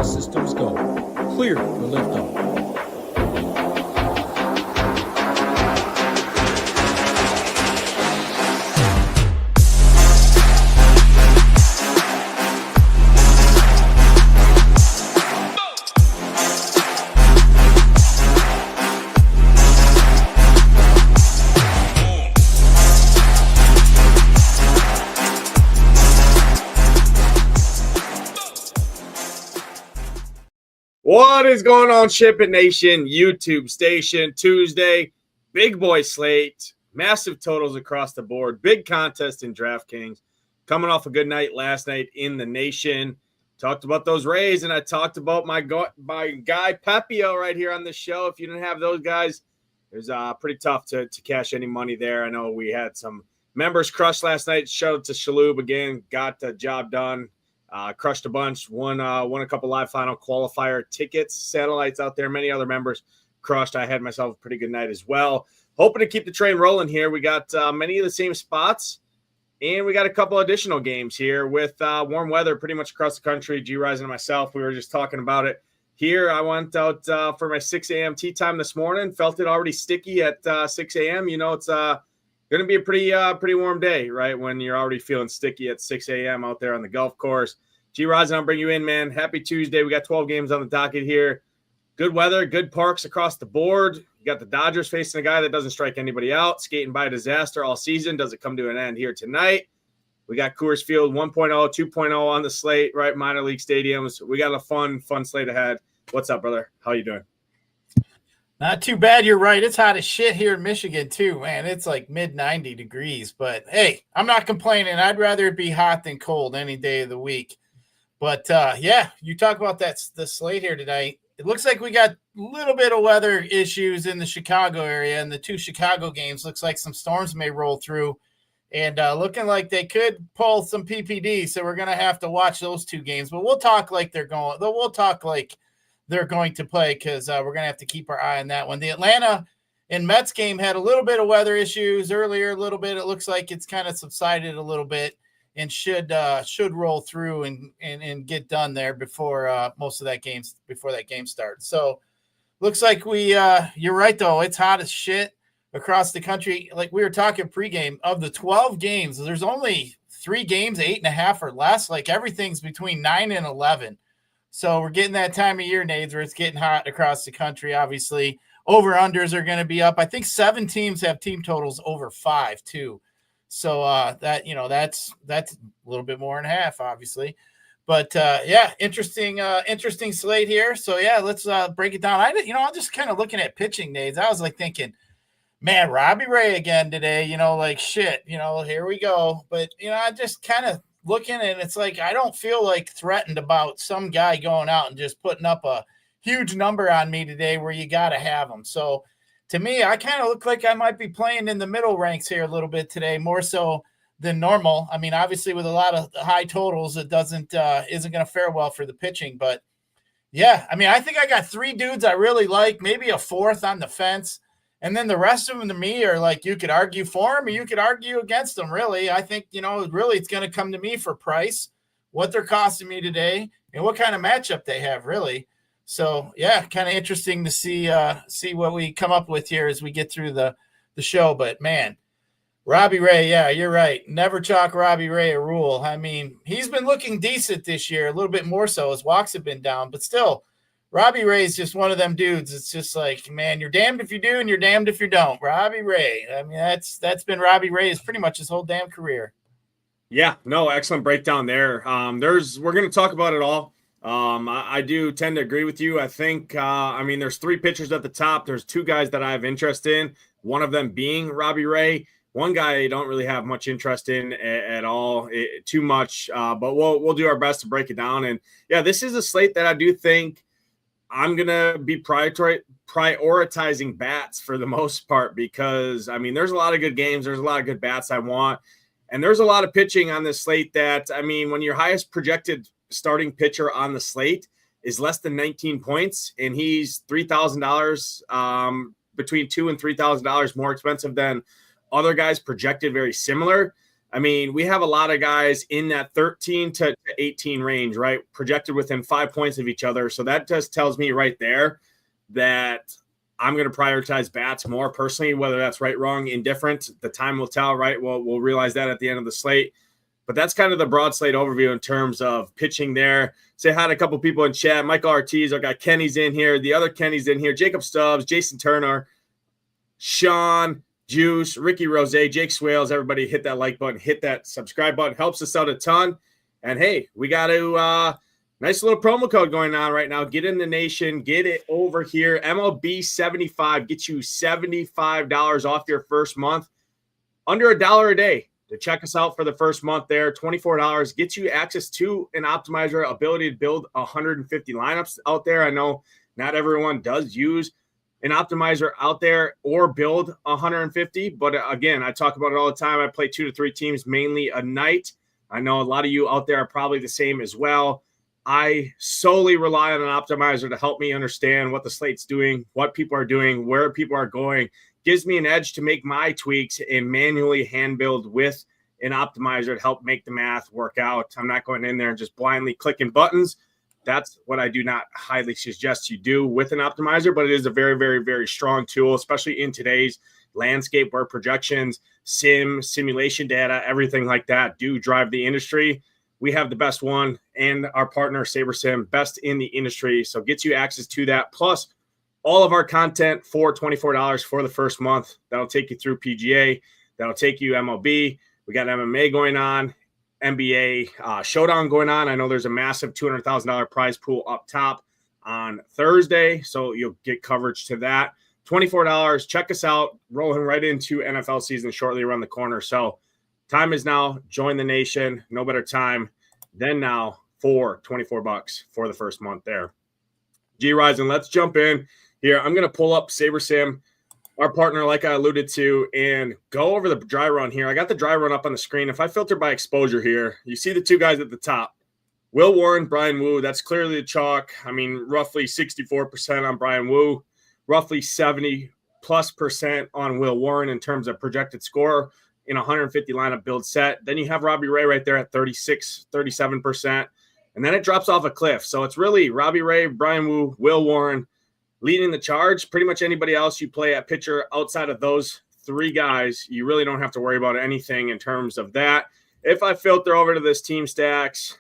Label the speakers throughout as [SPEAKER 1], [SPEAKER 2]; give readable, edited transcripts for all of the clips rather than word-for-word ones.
[SPEAKER 1] All systems go. Clear for liftoff.
[SPEAKER 2] What is going on, SHIPIT Nation YouTube station? Tuesday, big boy slate, massive totals across the board, big contest in DraftKings. Coming off a good night last night in the nation. Talked about those Rays, and I talked about my guy Pepio right here on the show. If you didn't have those guys, it was pretty tough to cash any money there. I know we had some members crush last night. Shout out to Shalhoub again, got the job done. Crushed a bunch, won a couple live final qualifier tickets, satellites out there. Many other members crushed. I had myself a pretty good night as well. Hoping to keep the train rolling here. We got many of the same spots, and we got a couple additional games here with warm weather pretty much across the country. Gyiraszin and myself, we were just talking about it here. I went out for my 6 a.m. tea time this morning. Felt it already sticky at 6 a.m. You know, it's going to be a pretty warm day, right, when you're already feeling sticky at 6 a.m. out there on the golf course. Gyiraszin, I'll bring you in, man. Happy Tuesday. We got 12 games on the docket here. Good weather, good parks across the board. You got the Dodgers facing a guy that doesn't strike anybody out, skating by a disaster all season. Does it come to an end here tonight? We got Coors Field 1.0, 2.0 on the slate, right, minor league stadiums. We got a fun slate ahead. What's up, brother? How you doing?
[SPEAKER 3] Not too bad. You're right. It's hot as shit here in Michigan, too, man. It's like mid 90 degrees. But, hey, I'm not complaining. I'd rather it be hot than cold any day of the week. But, yeah, you talk about the slate here tonight. It looks like we got a little bit of weather issues in the Chicago area, and the two Chicago games looks like some storms may roll through. And looking like they could pull some PPD, so we're going to have to watch those two games. But we'll talk like they're going – we'll talk like – they're going to play because we're going to have to keep our eye on that one. The Atlanta and Mets game had a little bit of weather issues earlier, a little bit. It looks like it's kind of subsided a little bit and should roll through and get done there before most of that games before that game starts. So looks like you're right though. It's hot as shit across the country. Like we were talking pregame, of the 12 games, there's only 3 games, 8.5 or less. Like everything's between 9 and 11. So we're getting that time of year, Nades, where it's getting hot across the country. Obviously, over-unders are going to be up. I think 7 teams have team totals over 5, too. So that's a little bit more than half, obviously. But, yeah, interesting slate here. So, yeah, let's break it down. I'm just kind of looking at pitching, Nades. I was, like, thinking, man, Robbie Ray again today, like, shit, here we go. But, I just kind of – looking, and it's like I don't feel like threatened about some guy going out and just putting up a huge number on me today where you got to have him. So to me, I kind of look like I might be playing in the middle ranks here a little bit today, more so than normal. I mean, obviously with a lot of high totals, it isn't going to fare well for the pitching. But yeah, I mean, I think I got 3 dudes I really like, maybe a 4th on the fence. And then the rest of them to me are like you could argue for them or you could argue against them, really. I think, really it's going to come to me for price, what they're costing me today, and what kind of matchup they have, really. So, yeah, kind of interesting to see what we come up with here as we get through the show. But, man, Robbie Ray, yeah, you're right. Never chalk Robbie Ray a rule. I mean, he's been looking decent this year, a little bit more so as walks have been down. But still, Robbie Ray is just one of them dudes. It's just like, man, you're damned if you do and you're damned if you don't. Robbie Ray. I mean, that's been Robbie Ray's pretty much his whole damn career.
[SPEAKER 2] Yeah, no, excellent breakdown there. We're going to talk about it all. I do tend to agree with you. I think, there's 3 pitchers at the top. There's 2 guys that I have interest in, one of them being Robbie Ray. One guy I don't really have much interest in at all, too much, but we'll do our best to break it down. And, yeah, this is a slate that I do think I'm going to be prioritizing bats for the most part because, there's a lot of good games. There's a lot of good bats I want. And there's a lot of pitching on this slate that, when your highest projected starting pitcher on the slate is less than 19 points and he's $3,000, between $2,000 and $3,000 more expensive than other guys projected very similar. I mean, we have a lot of guys in that 13 to 18 range, right? Projected within 5 points of each other. So that just tells me right there that I'm going to prioritize bats more personally, whether that's right, wrong, indifferent. The time will tell, right? We'll realize that at the end of the slate. But that's kind of the broad slate overview in terms of pitching there. Say hi to a couple people in chat. Michael Ortiz, I got Kenny's in here. The other Kenny's in here. Jacob Stubbs, Jason Turner, Sean, Juice, Ricky Rose, Jake Swales. Everybody hit that like button, hit that subscribe button. Helps us out a ton. And, hey, we got to nice little promo code going on right now. Get in the nation. Get it over here. MLB 75 gets you $75 off your first month. Under $1 a day. To check us out for the first month there, $24 gets you access to an optimizer, ability to build 150 lineups out there. I know not everyone does use an optimizer out there or build 150, but again, I talk about it all the time. I play 2 to 3 teams mainly a night. I know a lot of you out there are probably the same as well. I solely rely on an optimizer to help me understand what the slate's doing, what people are doing, where people are going. Gives me an edge to make my tweaks and manually hand build with an optimizer to help make the math work out. I'm not going in there and just blindly clicking buttons. That's what I do not highly suggest you do with an optimizer, but it is a very, very, very strong tool, especially in today's landscape where projections, simulation data, everything like that do drive the industry. We have the best one, and our partner SaberSim, best in the industry. So gets you access to that. Plus, all of our content for $24 for the first month. That'll take you through PGA. That'll take you MLB. We got MMA going on, NBA Showdown going on. I know there's a massive $200,000 prize pool up top on Thursday, so you'll get coverage to that. $24. Check us out. Rolling right into NFL season shortly around the corner. So time is now. Join the nation. No better time than now for $24 for the first month there. Gyiraszin, let's jump in. Here, I'm going to pull up SaberSim, our partner, like I alluded to, and go over the dry run here. I got the dry run up on the screen. If I filter by exposure here, you see the two guys at the top. Will Warren, Brian Wu. That's clearly the chalk. I mean, roughly 64% on Brian Wu, roughly 70+% on Will Warren in terms of projected score in 150 lineup build set. Then you have Robbie Ray right there at 37%. And then it drops off a cliff. So it's really Robbie Ray, Brian Wu, Will Warren, leading the charge. Pretty much anybody else you play at pitcher outside of those 3 guys, you really don't have to worry about anything in terms of that. If I filter over to this team stacks,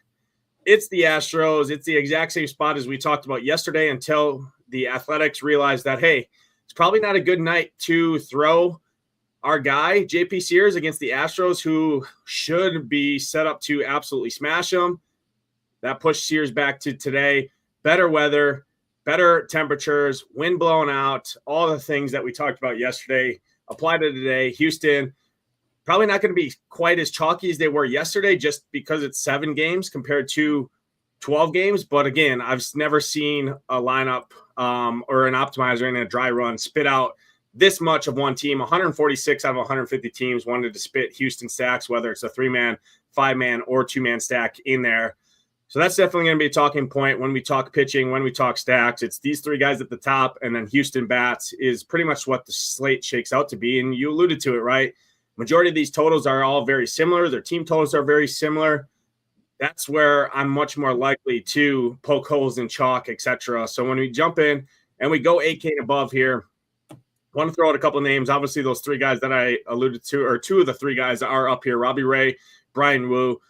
[SPEAKER 2] it's the Astros. It's the exact same spot as we talked about yesterday until the Athletics realized that, hey, it's probably not a good night to throw our guy, JP Sears, against the Astros, who should be set up to absolutely smash them. That pushed Sears back to today. Better weather, better temperatures, wind blowing out, all the things that we talked about yesterday apply to today. Houston, probably not going to be quite as chalky as they were yesterday just because it's 7 games compared to 12 games. But again, I've never seen a lineup or an optimizer in a dry run spit out this much of one team. 146 out of 150 teams wanted to spit Houston stacks, whether it's a 3-man, 5-man, or 2-man stack in there. So that's definitely going to be a talking point when we talk pitching, when we talk stacks. It's these 3 guys at the top, and then Houston bats is pretty much what the slate shakes out to be. And you alluded to it, right? Majority of these totals are all very similar. Their team totals are very similar. That's where I'm much more likely to poke holes in chalk, etc. So when we jump in and we go 8K and above here, I want to throw out a couple of names. Obviously, those 3 guys that I alluded to, or 2 of the 3 guys are up here, Robbie Ray, Brian Wu.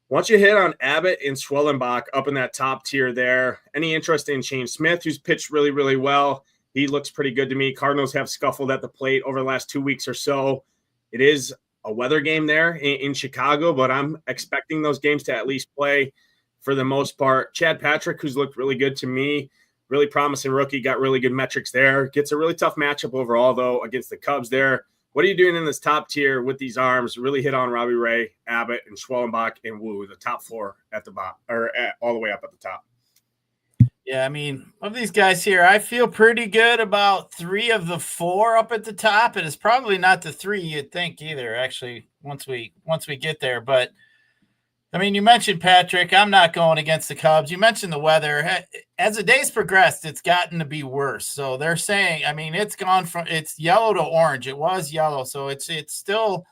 [SPEAKER 2] Once you hit on Abbott and Schwellenbach up in that top tier there, any interest in Shane Smith, who's pitched really, really well? He looks pretty good to me. Cardinals have scuffled at the plate over the last 2 weeks or so. It is a weather game there in Chicago, but I'm expecting those games to at least play for the most part. Chad Patrick, who's looked really good to me, really promising rookie, got really good metrics there. Gets a really tough matchup overall, though, against the Cubs there. What are you doing in this top tier with these arms? Really hit on Robbie Ray, Abbott, and Schwellenbach and Wu, the top 4 at the bottom, or all the way up at the top.
[SPEAKER 3] Yeah, I mean, of these guys here, I feel pretty good about 3 of the 4 up at the top, and it's probably not the 3 you'd think either. Actually, once we get there, but I mean, you mentioned Patrick. I'm not going against the Cubs. You mentioned the weather. As the days progressed, it's gotten to be worse. So they're saying, I mean, it's gone from it's yellow to orange. It was yellow, so it's still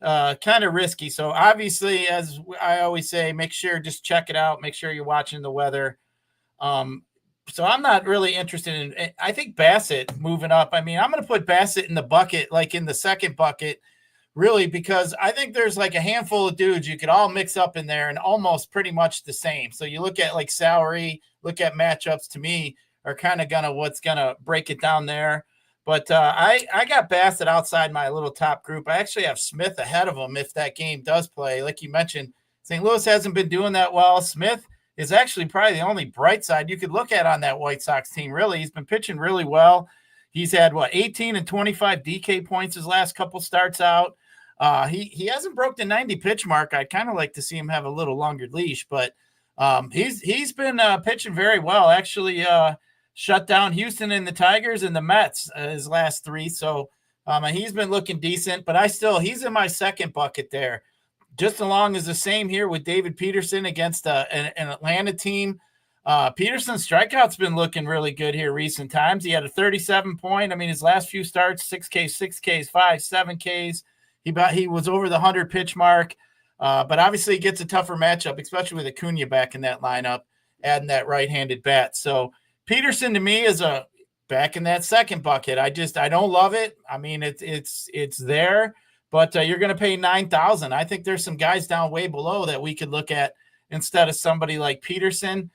[SPEAKER 3] kind of risky. So obviously, as I always say, make sure just check it out. Make sure you're watching the weather. So I'm not really interested in. I think Bassett moving up. I mean, I'm going to put Bassett in the bucket, like in the second bucket, really, because I think there's like a handful of dudes you could all mix up in there and almost pretty much the same. So you look at like salary, look at matchups. To me, are kind of what's gonna break it down there. But I got Bassett outside my little top group. I actually have Smith ahead of him if that game does play. Like you mentioned, St. Louis hasn't been doing that well. Smith is actually probably the only bright side you could look at on that White Sox team. Really, he's been pitching really well. He's had 18 and 25 DK points his last couple starts out. He hasn't broke the 90 pitch mark. I'd kind of like to see him have a little longer leash, but he's been pitching very well. Actually, shut down Houston and the Tigers and the Mets his last three. So he's been looking decent, but he's in my second bucket there. Just along as the same here with David Peterson against an Atlanta team. Peterson's strikeout's been looking really good here recent times. He had a 37 point. I mean, his last few starts, 6Ks, 5, 7Ks. He was over the 100 pitch mark. But obviously he gets a tougher matchup, especially with Acuna back in that lineup, adding that right-handed bat. So Peterson to me is back in that second bucket. I don't love it. I mean, it's there, but you're going to pay $9,000. I think there's some guys down way below that we could look at instead of somebody like Peterson.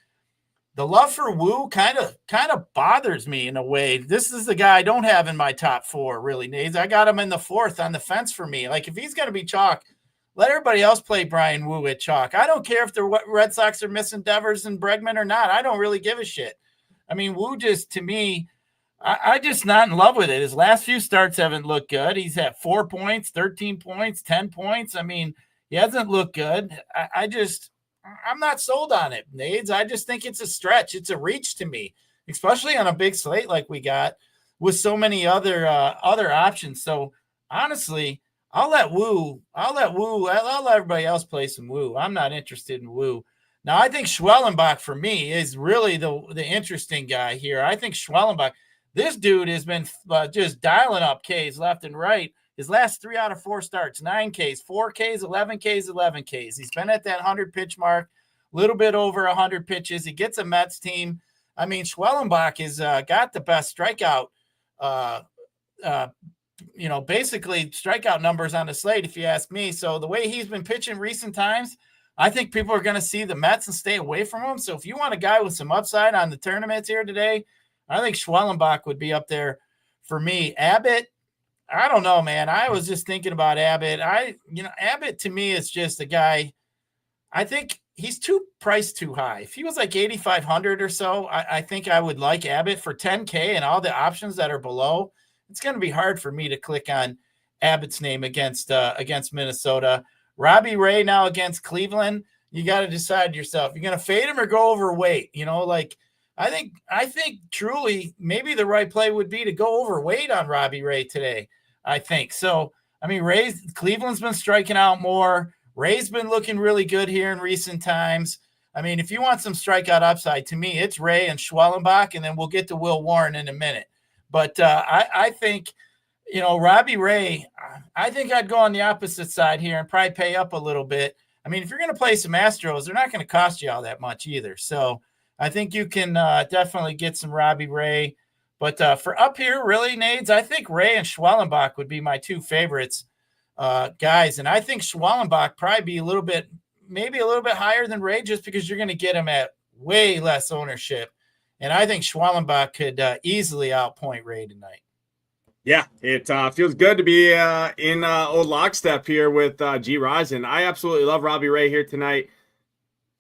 [SPEAKER 3] The love for Wu kind of bothers me in a way. This is the guy I don't have in my top four, really, Nades. I got him in the fourth on the fence for me. Like, if he's going to be chalk, let everybody else play Brian Wu at chalk. I don't care if the Red Sox are missing Devers and Bregman or not. I don't really give a shit. I mean, Wu just, to me, I just not in love with it. His last few starts haven't looked good. He's had 4 points, 13 points, 10 points. I mean, he hasn't looked good. I'm not sold on it, Nades. I just think it's a stretch. It's a reach to me, especially on a big slate like we got with so many other options. So honestly, I'll let everybody else play some Wu. I'm not interested in Wu. Now, I think Schwellenbach for me is really the interesting guy here. I think Schwellenbach, this dude has been just dialing up Ks left and right. His last 3 out of 4 starts, 9 Ks, 4 Ks, 11 Ks, 11 Ks. He's been at that 100 pitch mark, a little bit over 100 pitches. He gets a Mets team. I mean, Schwellenbach has got the best strikeout, basically strikeout numbers on the slate, if you ask me. So the way he's been pitching recent times, I think people are going to see the Mets and stay away from him. So if you want a guy with some upside on the tournaments here today, I think Schwellenbach would be up there for me. Abbott, I don't know, man. I was just thinking about Abbott. Abbott to me is just a guy. I think he's priced too high. If he was like 8,500 or so, I think I would like Abbott for 10K and all the options that are below. It's going to be hard for me to click on Abbott's name against Minnesota. Robbie Ray now against Cleveland. You got to decide yourself. You're going to fade him or go overweight. I think truly maybe the right play would be to go overweight on Robbie Ray today. I think so. I mean, Cleveland's been striking out more. Ray's been looking really good here in recent times. I mean, if you want some strikeout upside, to me, it's Ray and Schwellenbach, and then we'll get to Will Warren in a minute. But I think, Robbie Ray, I think I'd go on the opposite side here and probably pay up a little bit. I mean, if you're going to play some Astros, they're not going to cost you all that much either. So I think you can definitely get some Robbie Ray. But for up here, really, Nades, I think Ray and Schwellenbach would be my two favorites guys. And I think Schwellenbach probably be maybe a little bit higher than Ray just because you're going to get him at way less ownership. And I think Schwellenbach could easily outpoint Ray tonight.
[SPEAKER 2] Yeah, it feels good to be in old lockstep here with Gyiraszin. I absolutely love Robbie Ray here tonight.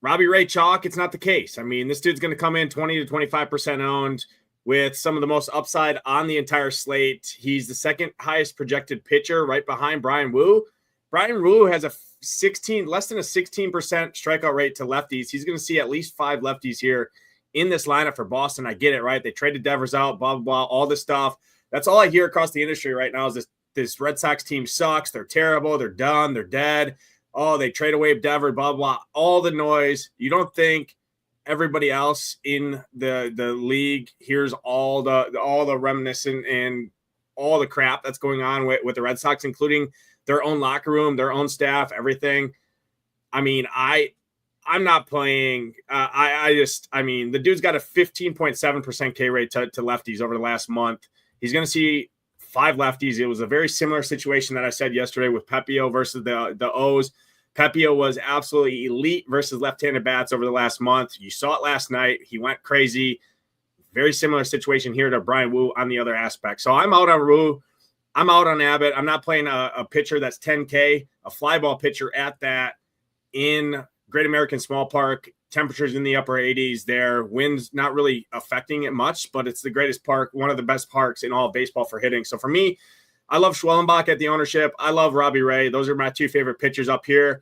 [SPEAKER 2] Robbie Ray chalk, it's not the case. I mean, this dude's going to come in 20 to 25% owned with some of the most upside on the entire slate. He's the second highest projected pitcher right behind Brian Wu. Brian Wu has less than a 16% strikeout rate to lefties. He's going to see at least 5 lefties here in this lineup for Boston. I get it, right? They traded Devers out, blah, blah, blah, all this stuff. That's all I hear across the industry right now is this Red Sox team sucks. They're terrible. They're done. They're dead. Oh, they trade away Devers, blah, blah, all the noise. You don't think everybody else in the league hears all the reminiscent and all the crap that's going on with the Red Sox, including their own locker room, their own staff, everything. I mean, I'm not playing. The dude's got a 15.7% K rate to lefties over the last month. He's going to see 5 lefties. It was a very similar situation that I said yesterday with Pepio versus the O's. Pepio was absolutely elite versus left-handed bats over the last month. You saw it last night. He went crazy. Very similar situation here to Brian Wu on the other aspect. So I'm out on Wu. I'm out on Abbott. I'm not playing a pitcher that's 10K, a fly ball pitcher at that in Great American Small Park. Temperatures in the upper 80s there. Wind's not really affecting it much, but it's the greatest park, one of the best parks in all of baseball for hitting. So for me, I love Schwellenbach at the ownership. I love Robbie Ray. Those are my 2 favorite pitchers up here.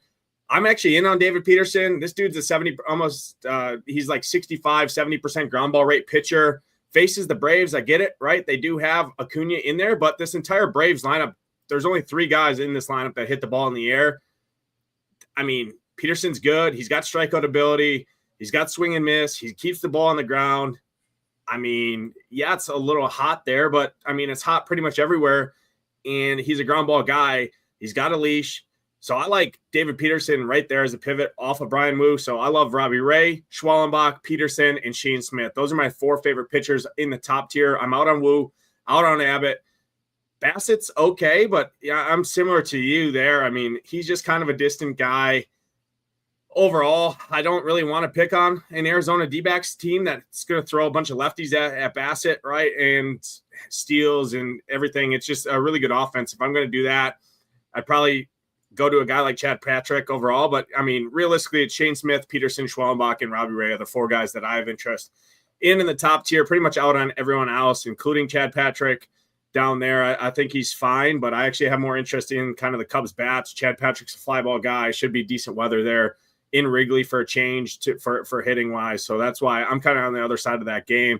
[SPEAKER 2] I'm actually in on David Peterson. This dude's he's like 65, 70% ground ball rate pitcher. Faces the Braves. I get it, right? They do have Acuna in there, but this entire Braves lineup, there's only 3 guys in this lineup that hit the ball in the air. I mean, Peterson's good. He's got strikeout ability. He's got swing and miss. He keeps the ball on the ground. I mean, yeah, it's a little hot there, but I mean, it's hot pretty much everywhere. And he's a ground ball guy. He's got a leash. So I like David Peterson right there as a pivot off of Brian Wu. So I love Robbie Ray, Schwellenbach, Peterson, and Shane Smith. Those are my 4 favorite pitchers in the top tier. I'm out on Wu, out on Abbott. Bassett's okay, but yeah, I'm similar to you there. I mean, he's just kind of a distant guy. Overall, I don't really want to pick on an Arizona D-backs team that's going to throw a bunch of lefties at Bassett, right, and steals and everything. It's just a really good offense. If I'm going to do that, I'd probably go to a guy like Chad Patrick overall. But, I mean, realistically, it's Shane Smith, Peterson, Schwellenbach, and Robbie Ray are the 4 guys that I have interest in the top tier, pretty much out on everyone else, including Chad Patrick down there. I think he's fine, but I actually have more interest in kind of the Cubs bats. Chad Patrick's a fly ball guy. Should be decent weather there in Wrigley for a change for hitting wise. So that's why I'm kind of on the other side of that game.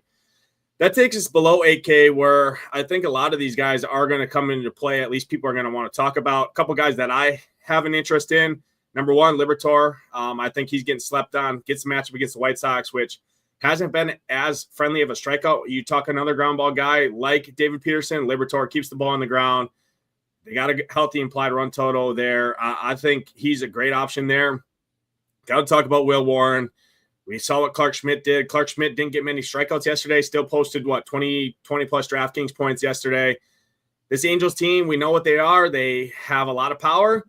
[SPEAKER 2] That takes us below 8K, where I think a lot of these guys are going to come into play. At least people are going to want to talk about a couple guys that I have an interest in. Number 1, Liberatore. I think he's getting slept on. Gets a matchup against the White Sox, which hasn't been as friendly of a strikeout. You talk another ground ball guy like David Peterson. Liberatore keeps the ball on the ground. They got a healthy implied run total there. I think he's a great option there. Got to talk about Will Warren. We saw what Clark Schmidt did. Clark Schmidt didn't get many strikeouts yesterday. Still posted, 20 plus DraftKings points yesterday. This Angels team, we know what they are. They have a lot of power.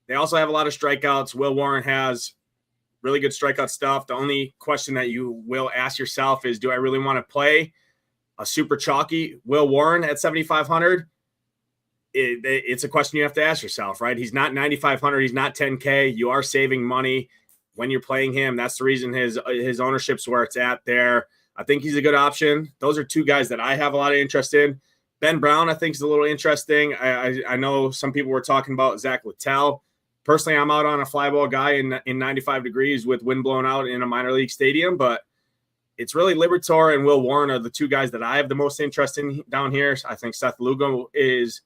[SPEAKER 2] They also have a lot of strikeouts. Will Warren has really good strikeout stuff. The only question that you will ask yourself is, do I really want to play a super chalky Will Warren at 7,500? It's a question you have to ask yourself, right? He's not 9,500. He's not 10K. You are saving money when you're playing him. That's the reason his ownership's where it's at there. I think he's a good option. Those are 2 guys that I have a lot of interest in. Ben Brown, I think, is a little interesting. I know some people were talking about Zach Littell. Personally, I'm out on a fly ball guy in 95 degrees with wind blowing out in a minor league stadium, but it's really Liberatore and Will Warren are the 2 guys that I have the most interest in down here. I think Seth Lugo is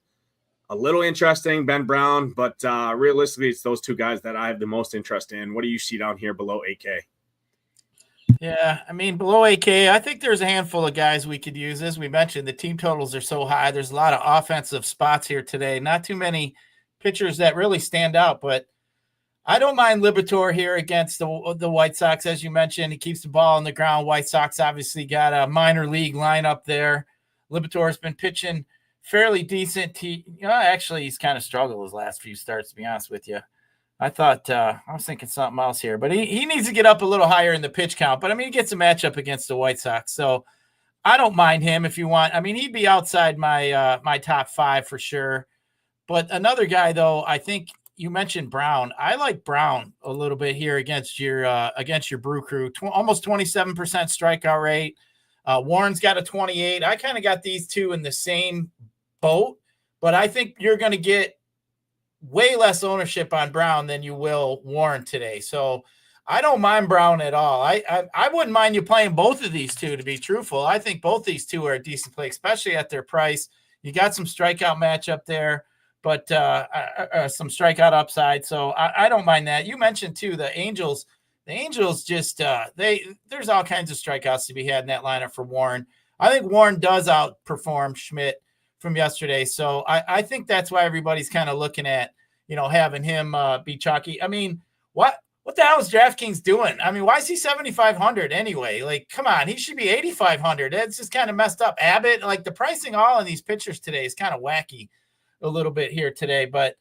[SPEAKER 2] a little interesting, Ben Brown, but realistically, it's those 2 guys that I have the most interest in. What do you see down here below 8K?
[SPEAKER 3] Yeah, I mean, below 8K, I think there's a handful of guys we could use. As we mentioned, the team totals are so high. There's a lot of offensive spots here today. Not too many pitchers that really stand out, but I don't mind Liberatore here against the White Sox. As you mentioned, he keeps the ball on the ground. White Sox obviously got a minor league lineup there. Liberatore's been pitching fairly decent. Actually, he's kind of struggled his last few starts, to be honest with you. I thought I was thinking something else here, but he needs to get up a little higher in the pitch count. But I mean, he gets a matchup against the White Sox, so I don't mind him if you want. I mean, he'd be outside my my top 5 for sure. But another guy, though, I think you mentioned Brown. I like Brown a little bit here against your Brew Crew. Almost 27% strikeout rate. Warren's got a 28. I kind of got these 2 in the same boat, but I think you're going to get way less ownership on Brown than you will Warren today. So I don't mind Brown at all. I wouldn't mind you playing both of these 2, to be truthful. I think both these 2 are a decent play, especially at their price. You got some strikeout matchup there, but some strikeout upside. So I don't mind that. You mentioned too, the Angels just, there's all kinds of strikeouts to be had in that lineup for Warren. I think Warren does outperform Schmidt from yesterday. So I think that's why everybody's kind of looking at, having him be chalky. I mean, what the hell is DraftKings doing? I mean, why is he 7,500 anyway? Like, come on, he should be 8,500. That's just kind of messed up. Abbott, like the pricing all in these pitchers today is kind of wacky a little bit here today. But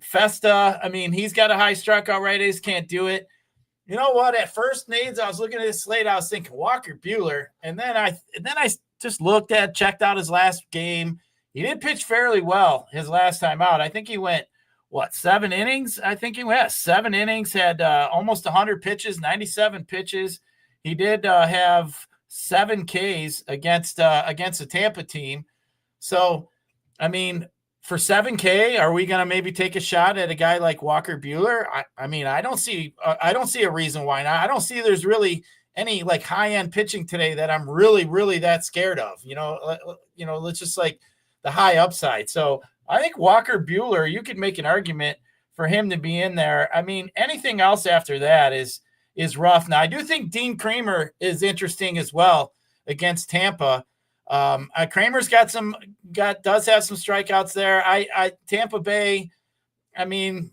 [SPEAKER 3] Festa, I mean, he's got a high strikeout rate. He just can't do it. You know what? At first, Nades, I was looking at his slate. I was thinking Walker Buehler, and then I just checked out his last game. He did pitch fairly well his last time out. I think he went 7 innings? I think he went 7 innings, had almost 100 pitches, 97 pitches. He did have 7 Ks against the Tampa team. So, I mean, for 7K, are we going to maybe take a shot at a guy like Walker Buehler? I mean, I don't see a reason why not. I don't see there's really any like high-end pitching today that I'm really, really that scared of. Let's just like the high upside. So I think Walker Buehler, you could make an argument for him to be in there. I mean, anything else after that is rough. Now, I do think Dean Kremer is interesting as well against Tampa. Kramer's does have some strikeouts there. Tampa Bay, I mean,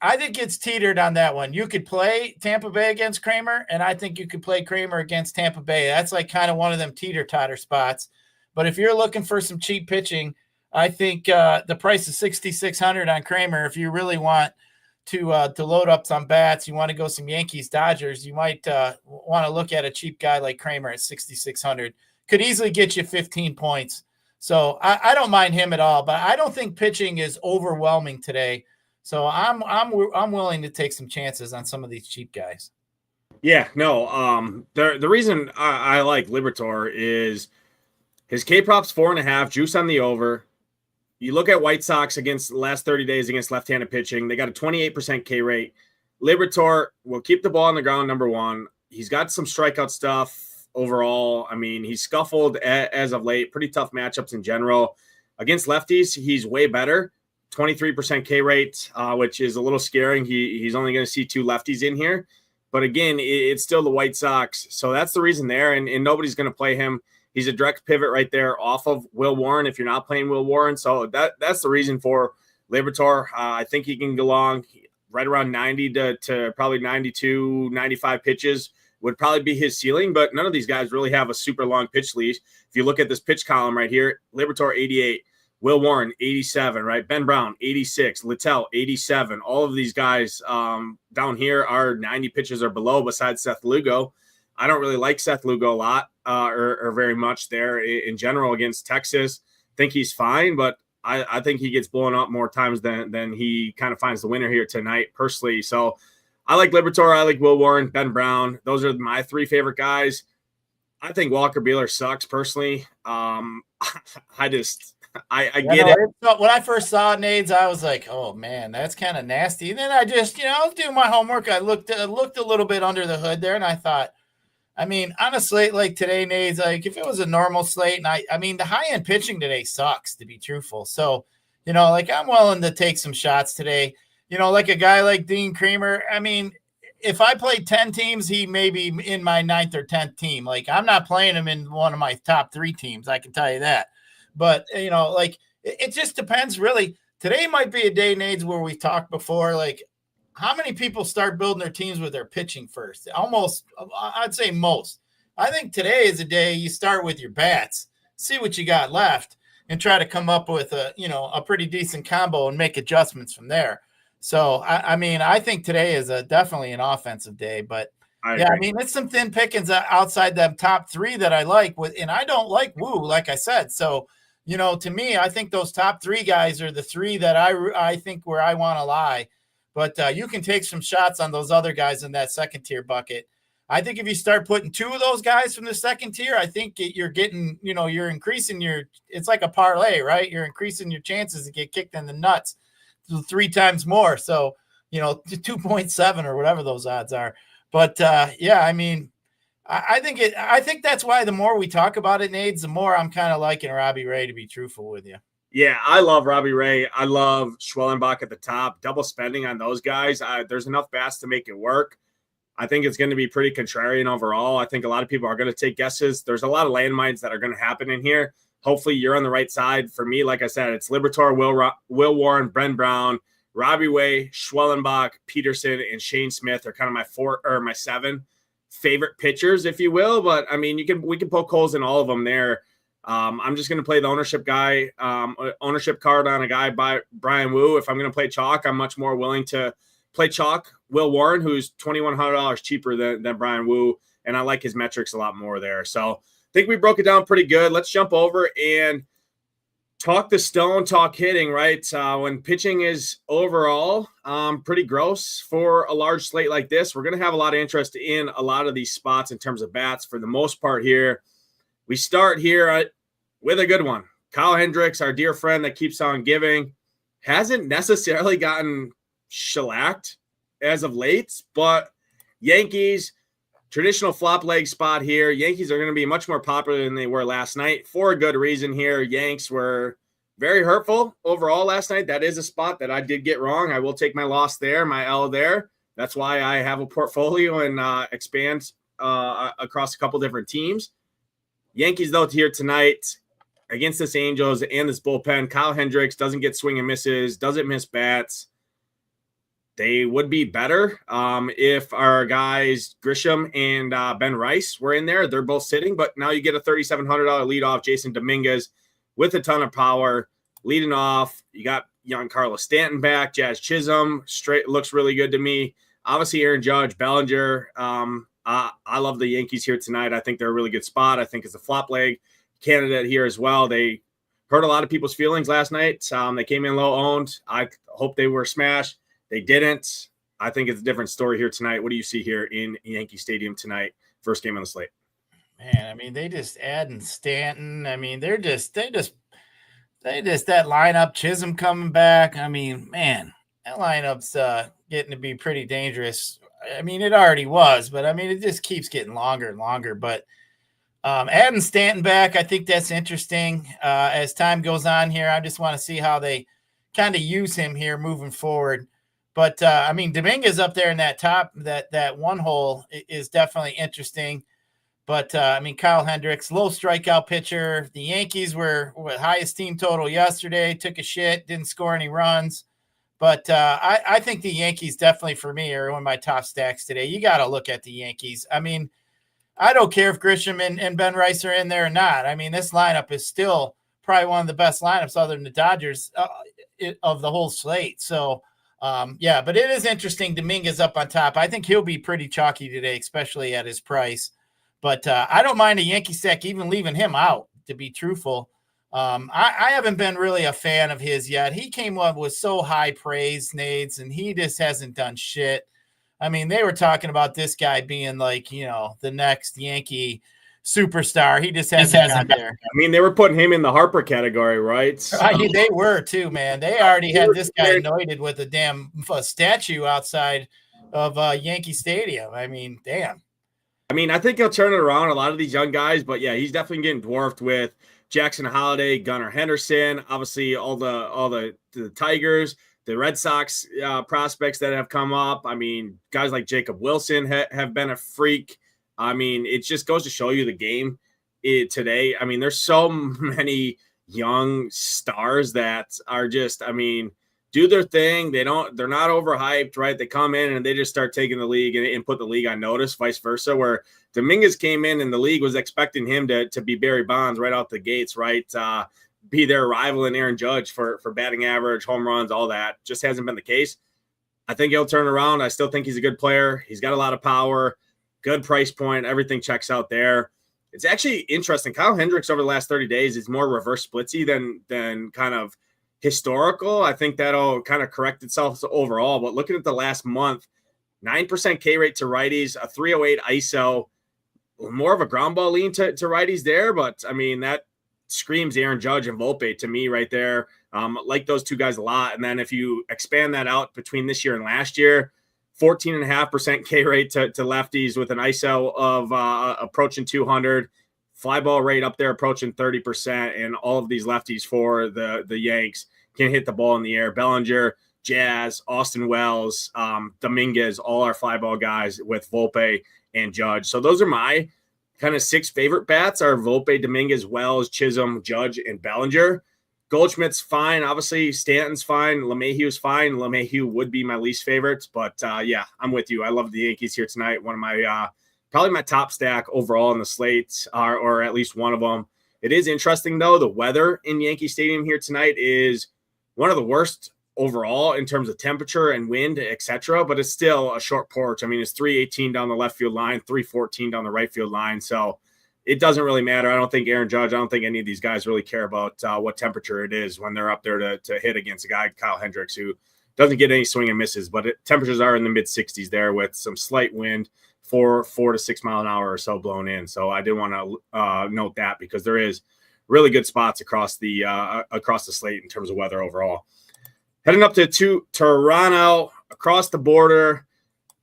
[SPEAKER 3] I think it's teetered on that one. You could play Tampa Bay against Kremer, and I think you could play Kremer against Tampa Bay. That's like kind of one of them teeter-totter spots. But if you're looking for some cheap pitching, I think the price is 6,600 on Kremer. If you really want to load up some bats, you want to go some Yankees, Dodgers, you might want to look at a cheap guy like Kremer at 6,600. Could easily get you 15 points. So I don't mind him at all, but I don't think pitching is overwhelming today. So I'm willing to take some chances on some of these cheap guys.
[SPEAKER 2] Yeah, no. The reason I like Liberatore is his K prop's 4.5, juice on the over. You look at White Sox against the last 30 days against left-handed pitching. They got a 28% K rate. Liberatore will keep the ball on the ground, number one. He's got some strikeout stuff. Overall, I mean, he's scuffled as of late. Pretty tough matchups in general. Against lefties, he's way better. 23% K rate, which is a little scaring. He's only going to see 2 lefties in here. But again, it's still the White Sox. So that's the reason there, and nobody's going to play him. He's a direct pivot right there off of Will Warren if you're not playing Will Warren. So that's the reason for Liberatore. I think he can go along right around 90 to probably 92, 95 pitches. Would probably be his ceiling, but none of these guys really have a super long pitch leash. If you look at this pitch column right here, Liberatore 88, Will Warren 87, right? Ben Brown 86, Littell 87. All of these guys down here are 90 pitches or below besides Seth Lugo. I don't really like Seth Lugo a lot or very much there in general against Texas. Think he's fine, but I think he gets blown up more times than he kind of finds the winner here tonight personally. So I like Liberatore. I like Will Warren, Ben Brown. Those are my 3 favorite guys. I think Walker Buehler sucks personally. I get it.
[SPEAKER 3] When I first saw Nades, I was like, oh man, that's kind of nasty. And then I just, do my homework. I looked a little bit under the hood there, and I thought, I mean, on a slate like today, Nades, like if it was a normal slate, and I mean, the high-end pitching today sucks, to be truthful. So, like I'm willing to take some shots today. Like a guy like Dean Kremer, I mean, if I played 10 teams, he may be in my 9th or 10th team. Like, I'm not playing him in one of my top 3 teams, I can tell you that. But, like, it just depends, really. Today might be a day, Nades, where we talked before, like, how many people start building their teams with their pitching first? Almost, I'd say most. I think today is a day you start with your bats, see what you got left, and try to come up with a pretty decent combo and make adjustments from there. So, I mean, I think today is definitely an offensive day, but I mean, it's some thin pickings outside them top 3 that I like and I don't like Woo, like I said. So, to me, I think those top 3 guys are the 3 that I think where I want to lie, but you can take some shots on those other guys in that second tier bucket. I think if you start putting 2 of those guys from the second tier, I think you're getting, you're increasing it's like a parlay, right? You're increasing your chances to get kicked in the nuts 3 times more. So, 2.7 or whatever those odds are. But I mean, I think that's why the more we talk about it, Nades, the more I'm kind of liking Robbie Ray, to be truthful with you.
[SPEAKER 2] Yeah, I love Robbie Ray. I love Schwellenbach at the top. Double spending on those guys. There's enough bats to make it work. I think it's going to be pretty contrarian overall. I think a lot of people are going to take guesses. There's a lot of landmines that are going to happen in here. hopefully you're on the right side. For me, like I said, it's Liberatore, Will Warren, Bren Brown, Robbie Way, Schwellenbach, Peterson, and Shane Smith are kind of my 7 favorite pitchers, if you will. But I mean, we can poke holes in all of them there. I'm just going to play the ownership card on a guy by Brian Wu. If I'm going to play chalk, I'm much more willing to play chalk Will Warren, who's $2,100 cheaper than Brian Wu, and I like his metrics a lot more there. So I think we broke it down pretty good. Let's jump over and talk the stone, talk hitting, right? When pitching is overall pretty gross for a large slate like this, we're going to have a lot of interest in a lot of these spots in terms of bats for the most part here. We start here with a good one. Kyle Hendricks, our dear friend that keeps on giving, hasn't necessarily gotten shellacked as of late, but Yankees, traditional flop leg spot here. Yankees are going to be much more popular than they were last night for a good reason here. Yanks were very hurtful overall last night. That is a spot that I did get wrong. I will take my loss there, my L there. That's why I have a portfolio and expand across a couple different teams. Yankees, though, here tonight against this Angels and this bullpen. Kyle Hendricks doesn't get swing and misses, doesn't miss bats. They would be better if our guys Grisham and Ben Rice were in there. They're both sitting, but now you get a $3,700 leadoff, Jason Dominguez, with a ton of power. Leading off, you got Giancarlo Stanton back, Jazz Chisholm, looks really good to me. Obviously, Aaron Judge, Bellinger. I love the Yankees here tonight. I think they're a really good spot. I think it's a flop leg candidate here as well. They hurt a lot of people's feelings last night. They came in low owned. I hope they were smashed. They didn't. I think it's a different story here tonight. What do you see here in Yankee Stadium tonight? First game on the slate.
[SPEAKER 3] Man, I mean, they just adding Stanton. I mean, they just that lineup, Chisholm coming back. I mean, man, that lineup's getting to be pretty dangerous. I mean, it already was, but I mean, it just keeps getting longer and longer. But adding Stanton back, I think that's interesting as time goes on here. I just want to see how they kind of use him here moving forward. But I mean, Dominguez up there in that top, that one hole is definitely interesting. But I mean, Kyle Hendricks, low strikeout pitcher. The Yankees were highest team total yesterday, took a shit, didn't score any runs. But I think the Yankees definitely, for me, are one of my top stacks today. You got to look at the Yankees. I mean, I don't care if Grisham and Ben Rice are in there or not. I mean, this lineup is still probably one of the best lineups other than the Dodgers of the whole slate. So, yeah, but it is interesting. Dominguez up on top. I think he'll be pretty chalky today, especially at his price. But I don't mind a Yankee stack even leaving him out, to be truthful. I haven't been really a fan of his yet. He came up with so high praise, Nades, and he just hasn't done shit. I mean, they were talking about this guy being like, you know, the next Yankee superstar. He just hasn't got there.
[SPEAKER 2] I mean, they were putting him in the Harper category, right?
[SPEAKER 3] They were too, man. They already had this guy anointed with a damn statue outside of Yankee Stadium. I mean, damn.
[SPEAKER 2] I mean, I think he'll turn it around, a lot of these young guys, but yeah, he's definitely getting dwarfed with Jackson Holliday, Gunnar Henderson, obviously all the Tigers, the Red Sox prospects that have come up. I mean, guys like Jacob Wilson have been a freak. I mean, it just goes to show you the game today. I mean, there's so many young stars that are just, I mean, do their thing. They're not overhyped, right? They come in and they just start taking the league and put the league on notice, vice versa, where Dominguez came in and the league was expecting him to be Barry Bonds right out the gates, right? Be their rival in Aaron Judge for batting average, home runs, all that. Just hasn't been the case. I think he'll turn around. I still think he's a good player. He's got a lot of power, good price point. Everything checks out there. It's actually interesting. Kyle Hendricks over the last 30 days is more reverse splitsy than kind of historical. I think that'll kind of correct itself overall. But looking at the last month, 9% K rate to righties, a 308 ISO, more of a ground ball lean to righties there. But I mean, that screams Aaron Judge and Volpe to me right there. Like those two guys a lot. And then if you expand that out between this year and last year, 14.5% K rate to lefties with an ISO of approaching 200, fly ball rate up there approaching 30%, and all of these lefties for the Yanks can hit the ball in the air. Bellinger, Jazz, Austin Wells, Dominguez, all our fly ball guys with Volpe and Judge. So those are my kind of 6 favorite bats are Volpe, Dominguez, Wells, Chisholm, Judge, and Bellinger. Goldschmidt's fine. Obviously, Stanton's fine. LeMahieu's fine. LeMahieu would be my least favorite. But, yeah, I'm with you. I love the Yankees here tonight. One of my probably my top stack overall in the slate, or at least one of them. It is interesting, though. The weather in Yankee Stadium here tonight is one of the worst overall in terms of temperature and wind, etc. But it's still a short porch. I mean, it's 318 down the left field line, 314 down the right field line. So it doesn't really matter. I don't think Aaron Judge, I don't think any of these guys really care about what temperature it is when they're up there to hit against a guy, Kyle Hendricks, who doesn't get any swing and misses. But temperatures are in the mid-60s there with some slight wind, 4 to 6 mile an hour or so blown in. So I did want to note that because there is really good spots across the slate in terms of weather overall. Heading up to Toronto, across the border,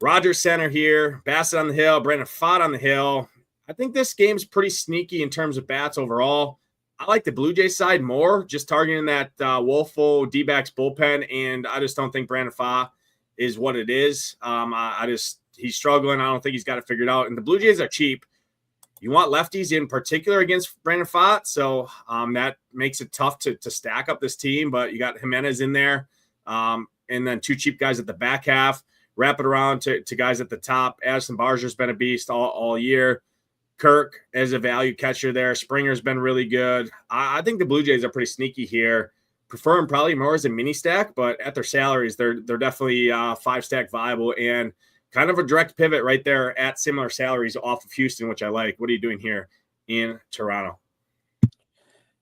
[SPEAKER 2] Rogers Center here, Bassett on the hill, Brandon Pfaadt on the hill. I think this game's pretty sneaky in terms of bats overall. I like the Blue Jays side more, just targeting that Wolfo D-backs bullpen, and I just don't think Brandon Pfaadt is what it is. He's struggling. I don't think he's got it figured out. And the Blue Jays are cheap. You want lefties in particular against Brandon Pfaadt, so that makes it tough to stack up this team. But you got Jimenez in there, and then 2 cheap guys at the back half. Wrap it around to guys at the top. Addison Barger's been a beast all year. Kirk as a value catcher there. Springer's been really good. I think the Blue Jays are pretty sneaky here. Prefer them probably more as a mini stack, but at their salaries, they're definitely 5-stack viable and kind of a direct pivot right there at similar salaries off of Houston, which I like. What are you doing here in Toronto?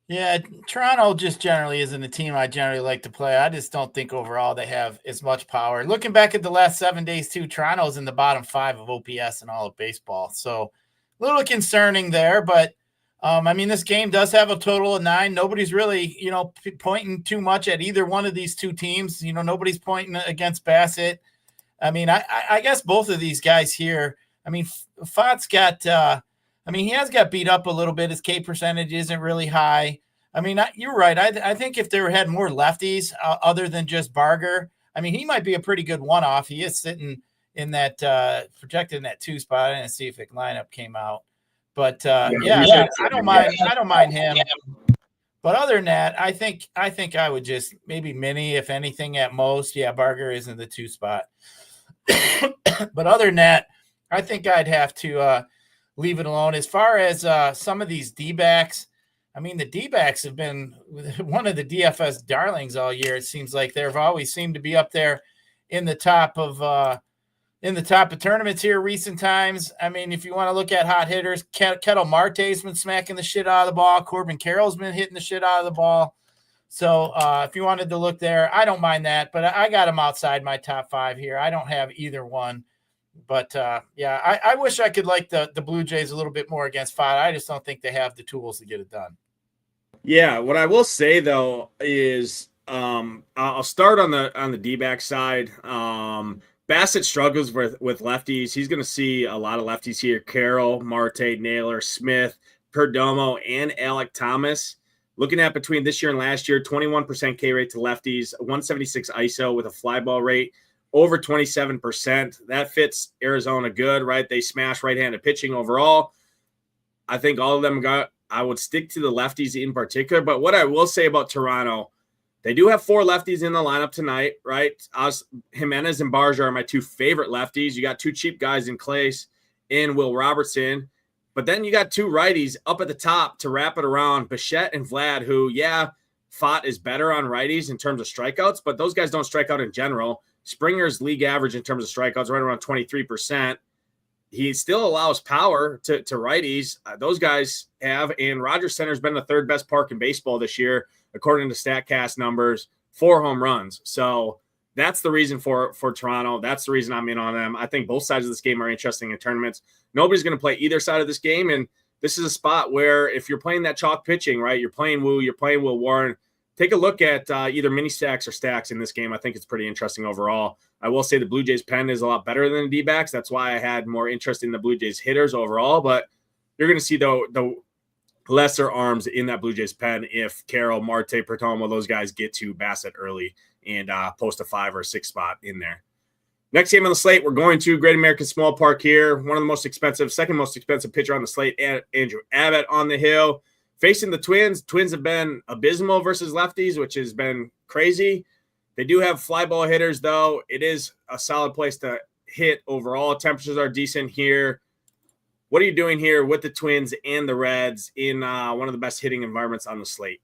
[SPEAKER 3] Yeah, Toronto just generally isn't a team I generally like to play. I just don't think overall they have as much power. Looking back at the last 7 days, too, Toronto's in the bottom 5 of OPS in all of baseball. So a little concerning there, but I mean, this game does have a total of 9. Nobody's really, pointing too much at either one of these 2 teams. Nobody's pointing against Bassett. I mean, I guess both of these guys here, I mean, Pfaadt's got, he has got beat up a little bit. His K percentage isn't really high. I mean, you're right. I think if there had more lefties other than just Barger, I mean, he might be a pretty good one-off. He is sitting in that projected in that 2 spot. I didn't see if the lineup came out, but I don't mind him. But other than that, I think I would just maybe mini, if anything, at most. Yeah, Barger is in the 2 spot. But other than that, I think I'd have to leave it alone. As far as some of these D-backs, I mean, the D-backs have been one of the DFS darlings all year. It seems like they've always seemed to be up there in the top of tournaments here recent times. I mean, if you want to look at hot hitters, Ketel Marte's been smacking the shit out of the ball. Corbin Carroll's been hitting the shit out of the ball. So if you wanted to look there, I don't mind that, but I got him outside my top 5 here. I don't have either one. But, I wish I could like the Blue Jays a little bit more against Pfaadt. I just don't think they have the tools to get it done.
[SPEAKER 2] Yeah, what I will say, though, is I'll start on the D-back side. Bassett struggles with lefties. He's going to see a lot of lefties here. Carroll, Marte, Naylor, Smith, Perdomo, and Alec Thomas. Looking at between this year and last year, 21% K rate to lefties, 176 ISO with a fly ball rate, over 27%. That fits Arizona good, right? They smash right-handed pitching overall. I think all of them I would stick to the lefties in particular. But what I will say about Toronto, they do have 4 lefties in the lineup tonight, right? Jimenez and Barger are my 2 favorite lefties. You got 2 cheap guys in Clace and Will Robertson. But then you got 2 righties up at the top to wrap it around, Bichette and Vlad, who, Pfaadt is better on righties in terms of strikeouts, but those guys don't strike out in general. Springer's league average in terms of strikeouts right around 23%. He still allows power to righties. Those guys have, and Rogers Center's been the 3rd best park in baseball this year, according to StatCast numbers, 4 home runs. So that's the reason for Toronto. That's the reason I'm in on them. I think both sides of this game are interesting in tournaments. Nobody's going to play either side of this game, and this is a spot where if you're playing that chalk pitching, right, you're playing Woo, you're playing Will Warren, take a look at either mini stacks or stacks in this game. I think it's pretty interesting overall. I will say the Blue Jays pen is a lot better than the D-backs. That's why I had more interest in the Blue Jays hitters overall, but you're going to see the lesser arms in that Blue Jays pen if Carroll, Marte, Perdomo, those guys get to Bassett early and post a 5 or 6 spot in there. Next game on the slate, we're going to Great American Small Park here. One of the most expensive, second most expensive pitcher on the slate, Andrew Abbott on the hill. Facing the Twins. Twins have been abysmal versus lefties, which has been crazy. They do have fly ball hitters, though. It is a solid place to hit overall. Temperatures are decent here. What are you doing here with the Twins and the Reds in one of the best hitting environments on the slate?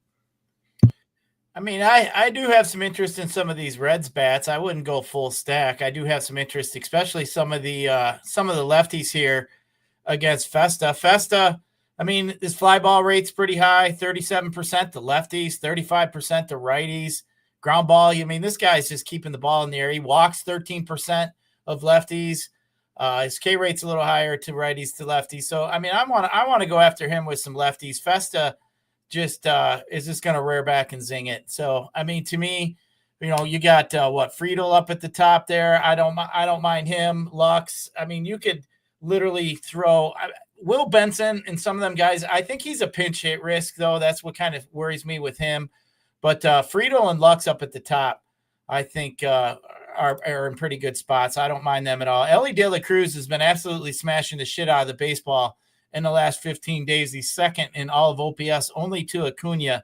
[SPEAKER 3] I mean, I do have some interest in some of these Reds bats. I wouldn't go full stack. I do have some interest, especially some of the lefties here against Festa. Festa, I mean, his fly ball rate's pretty high, 37% to lefties, 35% to righties. Ground ball, I mean, this guy's just keeping the ball in the air. He walks 13% of lefties. His K rate's a little higher to righties to lefties. So, I mean, I want to go after him with some lefties. Festa just is just going to rear back and zing it. So, I mean, to me, you got Friedel up at the top there. I don't mind him. Lux. I mean, you could literally throw Will Benson and some of them guys. I think he's a pinch hit risk, though. That's what kind of worries me with him. But Friedel and Lux up at the top, I think are in pretty good spots. I don't mind them at all. Ellie De La Cruz has been absolutely smashing the shit out of the baseball in the last 15 days. He's second in all of OPS, only to Acuna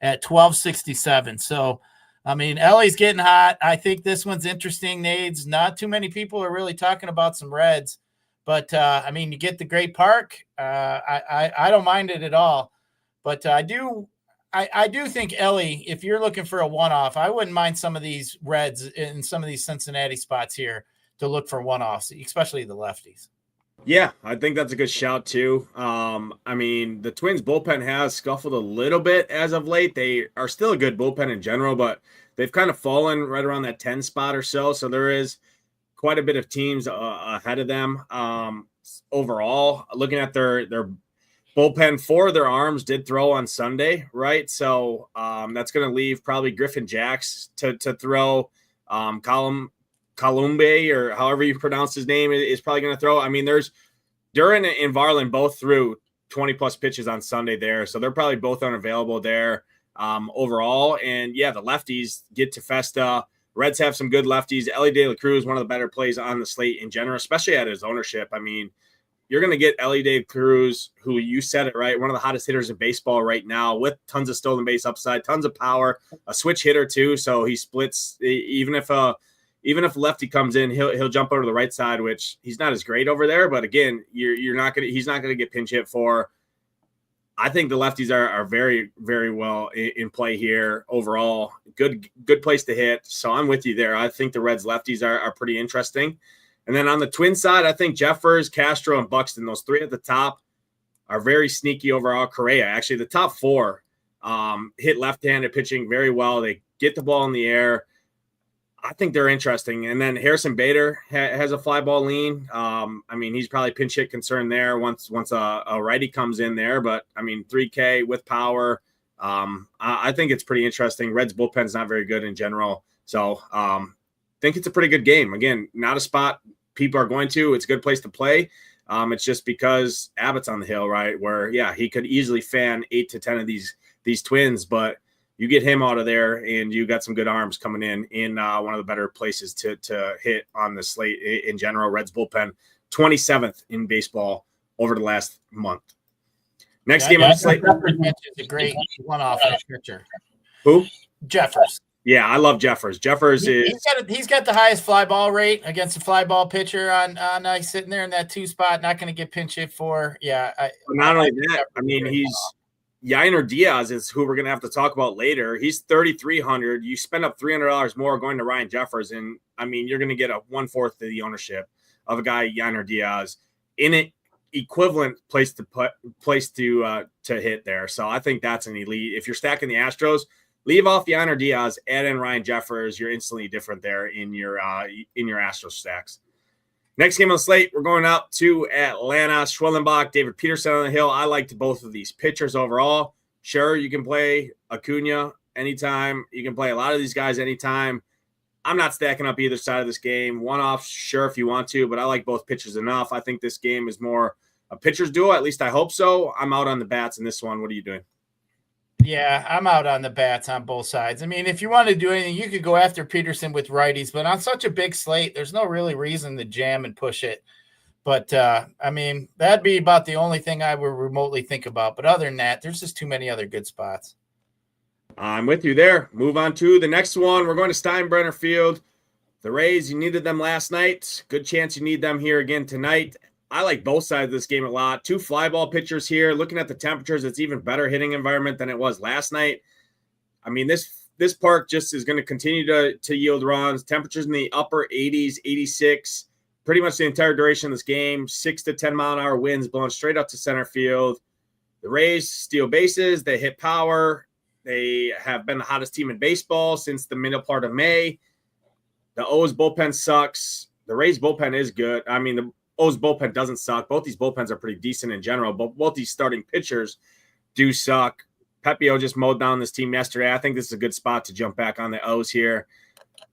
[SPEAKER 3] at 1267. So, I mean, Ellie's getting hot. I think this one's interesting, Nades. Not too many people are really talking about some Reds. But, I mean, you get the great park. I don't mind it at all. But I do think, Ellie, if you're looking for a one-off, I wouldn't mind some of these Reds in some of these Cincinnati spots here to look for one-offs, especially the lefties.
[SPEAKER 2] Yeah, I think that's a good shout too. I mean, the Twins bullpen has scuffled a little bit as of late. They are still a good bullpen in general, but they've kind of fallen right around that 10 spot or so. So there is quite a bit of teams ahead of them. Overall, looking at their bullpen, 4 of their arms did throw on Sunday, right? So that's going to leave probably Griffin Jacks to throw. Columbe, or however you pronounce his name, is probably going to throw. I mean, there's Duran and Varland both threw 20-plus pitches on Sunday there, so they're probably both unavailable there overall. And, yeah, the lefties get to Festa. Reds have some good lefties. Ellie De La Cruz, one of the better plays on the slate in general, especially at his ownership. I mean, you're going to get Ellie De La Cruz, who you said it right, one of the hottest hitters in baseball right now, with tons of stolen base upside, tons of power, a switch hitter too, so he splits. Even if lefty comes in, he'll jump over to the right side, which he's not as great over there. But again, he's not gonna get pinch hit for. I think the lefties are very, very well in play here overall. Good place to hit. So I'm with you there. I think the Reds lefties are pretty interesting. And then on the Twin side, I think Jeffers, Castro, and Buxton, those 3 at the top, are very sneaky overall. Correa, actually, the top 4 hit left-handed pitching very well. They get the ball in the air. I think they're interesting. And then Harrison Bader has a fly ball lean. I mean, he's probably pinch hit concern there once a righty comes in there. But, I mean, 3K with power. I think it's pretty interesting. Reds bullpen's not very good in general. So I think it's a pretty good game. Again, not a spot people are going to. It's a good place to play. It's just because Abbott's on the hill, right, where, yeah, he could easily fan 8 to 10 of these Twins. But you get him out of there, and you got some good arms coming in one of the better places to hit on the slate in general. Reds bullpen, 27th in baseball over the last month. Next game on the slate.
[SPEAKER 3] Jeffers is a great one-off pitcher.
[SPEAKER 2] Who?
[SPEAKER 3] Jeffers.
[SPEAKER 2] Yeah, I love Jeffers. Jeffers
[SPEAKER 3] he's got the highest fly ball rate against a fly ball pitcher on he's sitting there in that 2 spot, not going to get pinch hit for. Yeah.
[SPEAKER 2] Not only that, I mean, Yainer Diaz is who we're going to have to talk about later. He's 3,300. You spend up $300 more going to Ryan Jeffers, and I mean, you're going to get a 1/4 of the ownership of a guy, Yainer Diaz, in an equivalent place to hit there. So I think that's an elite. If you're stacking the Astros, leave off Yainer Diaz, add in Ryan Jeffers. You're instantly different there in your Astros stacks. Next game on the slate, we're going out to Atlanta. Schwellenbach, David Peterson on the hill. I liked both of these pitchers overall. Sure, you can play Acuna anytime. You can play a lot of these guys anytime. I'm not stacking up either side of this game. One-off, sure, if you want to, but I like both pitchers enough. I think this game is more a pitcher's duel. At least I hope so. I'm out on the bats in this one. What are you doing?
[SPEAKER 3] Yeah, I'm out on the bats on both sides. I mean, if you want to do anything, you could go after Peterson with righties, but on such a big slate, there's no really reason to jam and push it. But I mean, that'd be about the only thing I would remotely think about. But other than that, there's just too many other good spots.
[SPEAKER 2] I'm with you there. Move on to the next one. We're going to Steinbrenner Field. The Rays, you needed them last night. Good chance you need them here again tonight. I like both sides of this game a lot. Two fly ball pitchers here. Looking at the temperatures, it's even better hitting environment than it was last night. I mean, this park just is going to continue to yield runs. Temperatures in the upper 80s, 86, pretty much the entire duration of this game. 6 to 10 mile an hour winds blowing straight up to center field. The Rays steal bases. They hit power. They have been the hottest team in baseball since the middle part of May. The O's bullpen sucks. The Rays bullpen is good. I mean, the O's bullpen doesn't suck. Both these bullpens are pretty decent in general, but both these starting pitchers do suck. Pepio just mowed down this team yesterday. I think this is a good spot to jump back on the O's here.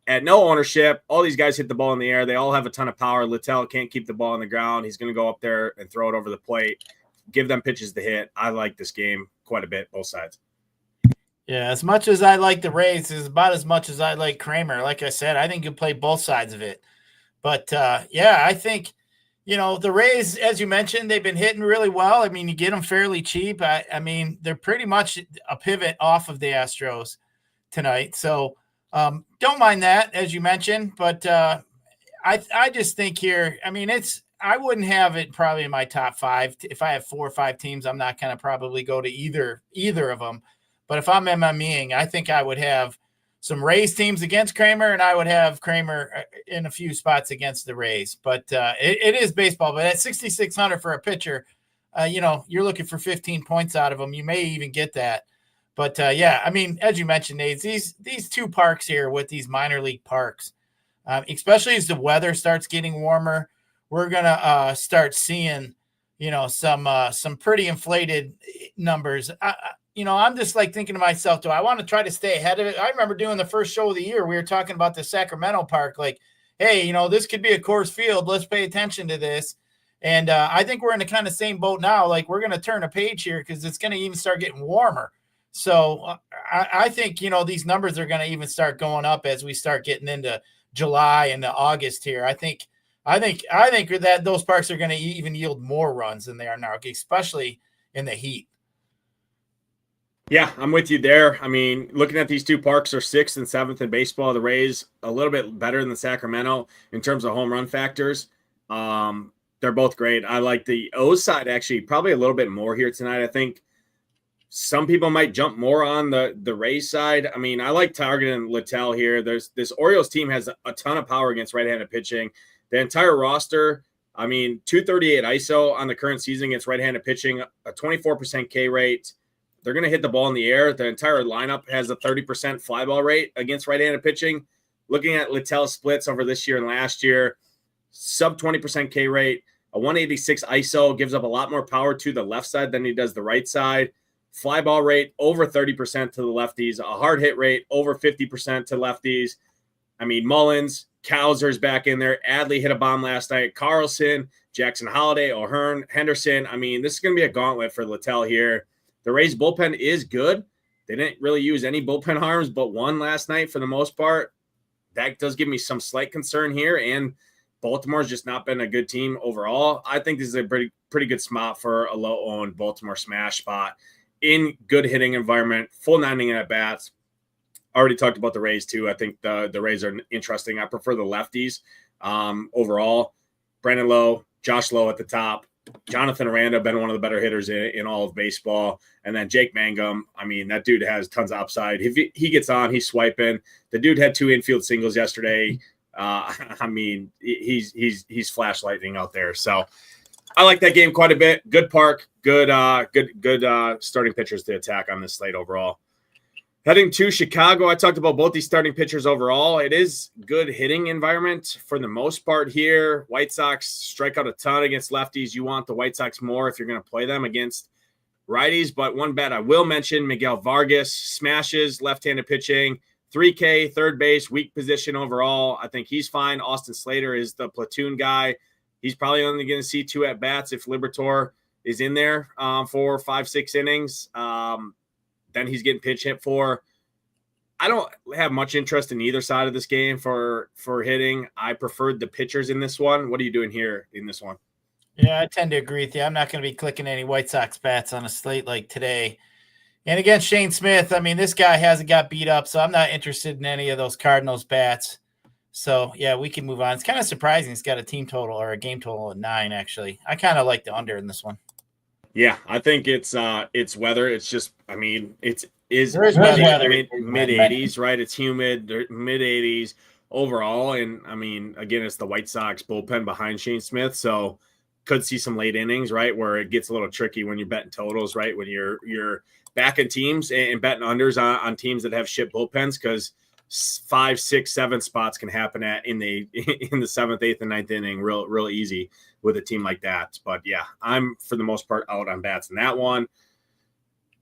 [SPEAKER 2] At no ownership, all these guys hit the ball in the air. They all have a ton of power. Littell can't keep the ball on the ground. He's going to go up there and throw it over the plate. Give them pitches to hit. I like this game quite a bit, both sides.
[SPEAKER 3] Yeah, as much as I like the Rays, is about as much as I like Kramer. Like I said, I think you play both sides of it. But, yeah, I think, the Rays, as you mentioned, they've been hitting really well. I mean, you get them fairly cheap. I mean, they're pretty much a pivot off of the Astros tonight. So don't mind that, as you mentioned. But I just think here, I mean, I wouldn't have it probably in my top 5. If I have 4 or 5 teams, I'm not going to probably go to either of them. But if I'm MMEing, I think I would have some Rays teams against Kramer, and I would have Kramer in a few spots against the Rays. But it is baseball. But at 6,600 for a pitcher, you're looking for 15 points out of them. You may even get that. But, yeah, I mean, as you mentioned, Nate, these two parks here with these minor league parks, especially as the weather starts getting warmer, we're going to start seeing, some pretty inflated numbers. I'm just like thinking to myself, do I want to try to stay ahead of it? I remember doing the first show of the year. We were talking about the Sacramento park, like, hey, this could be a Coors Field. Let's pay attention to this. And I think we're in the kind of same boat now. Like, we're going to turn a page here because it's going to even start getting warmer. So I think, these numbers are going to even start going up as we start getting into July and August here. I think that those parks are going to even yield more runs than they are now, especially in the heat.
[SPEAKER 2] Yeah, I'm with you there. I mean, looking at these two parks, are 6th and 7th in baseball. The Rays a little bit better than Sacramento in terms of home run factors. They're both great. I like the O's side actually probably a little bit more here tonight. I think some people might jump more on the Rays side. I mean, I like targeting Littell here. This Orioles team has a ton of power against right-handed pitching. The entire roster, I mean, 238 ISO on the current season against right-handed pitching, a 24% K rate. They're going to hit the ball in the air. The entire lineup has a 30% fly ball rate against right-handed pitching. Looking at Littell's splits over this year and last year, sub 20% K rate, a 186 ISO, gives up a lot more power to the left side than he does the right side. Fly ball rate over 30% to the lefties, a hard hit rate over 50% to lefties. I mean, Mullins, Kowser's back in there. Adley hit a bomb last night. Carlson, Jackson Holiday, O'Hearn, Henderson. I mean, this is going to be a gauntlet for Littell here. The Rays bullpen is good. They didn't really use any bullpen arms but one last night for the most part. That does give me some slight concern here, and Baltimore's just not been a good team overall. I think this is a pretty good spot for a low-owned Baltimore smash spot in good hitting environment, full 9 inning at bats. Already talked about the Rays too. I think the Rays are interesting. I prefer the lefties overall. Brandon Lowe, Josh Lowe at the top. Jonathan Aranda, been one of the better hitters in all of baseball. And then Jake Mangum. I mean, that dude has tons of upside. If he gets on, he's swiping. The dude had 2 infield singles yesterday. I mean, he's flash lightning out there. So I like that game quite a bit. Good park, good starting pitchers to attack on this slate overall. Heading to Chicago, I talked about both these starting pitchers overall. It is good hitting environment for the most part here. White Sox strike out a ton against lefties. You want the White Sox more if you're going to play them against righties. But one bet I will mention, Miguel Vargas smashes left-handed pitching. 3K, third base, weak position overall. I think he's fine. Austin Slater is the platoon guy. He's probably only going to see 2 at-bats if Liberatore is in there for 5-6 innings. then he's getting pitch hit for. I don't have much interest in either side of this game for hitting. I preferred the pitchers in this one. What are you doing here in this one?
[SPEAKER 3] Yeah, I tend to agree with you. I'm not going to be clicking any White Sox bats on a slate like today. And against Shane Smith, I mean, this guy hasn't got beat up, so I'm not interested in any of those Cardinals bats. So, yeah, we can move on. It's kind of surprising he's got a team total or a game total of 9, actually. I kind of like the under in this one.
[SPEAKER 2] Yeah, I think it's weather. It's just, I mean, mid 80s, right? It's humid, mid 80s overall. And I mean, again, it's the White Sox bullpen behind Shane Smith. So could see some late innings, right? Where it gets a little tricky when you're betting totals, right? When you're backing teams and betting unders on teams that have shit bullpens, because 5, 6, 7 spots can happen in the 7th, 8th, and 9th inning real easy with a team like that. But yeah, I'm for the most part out on bats in that one.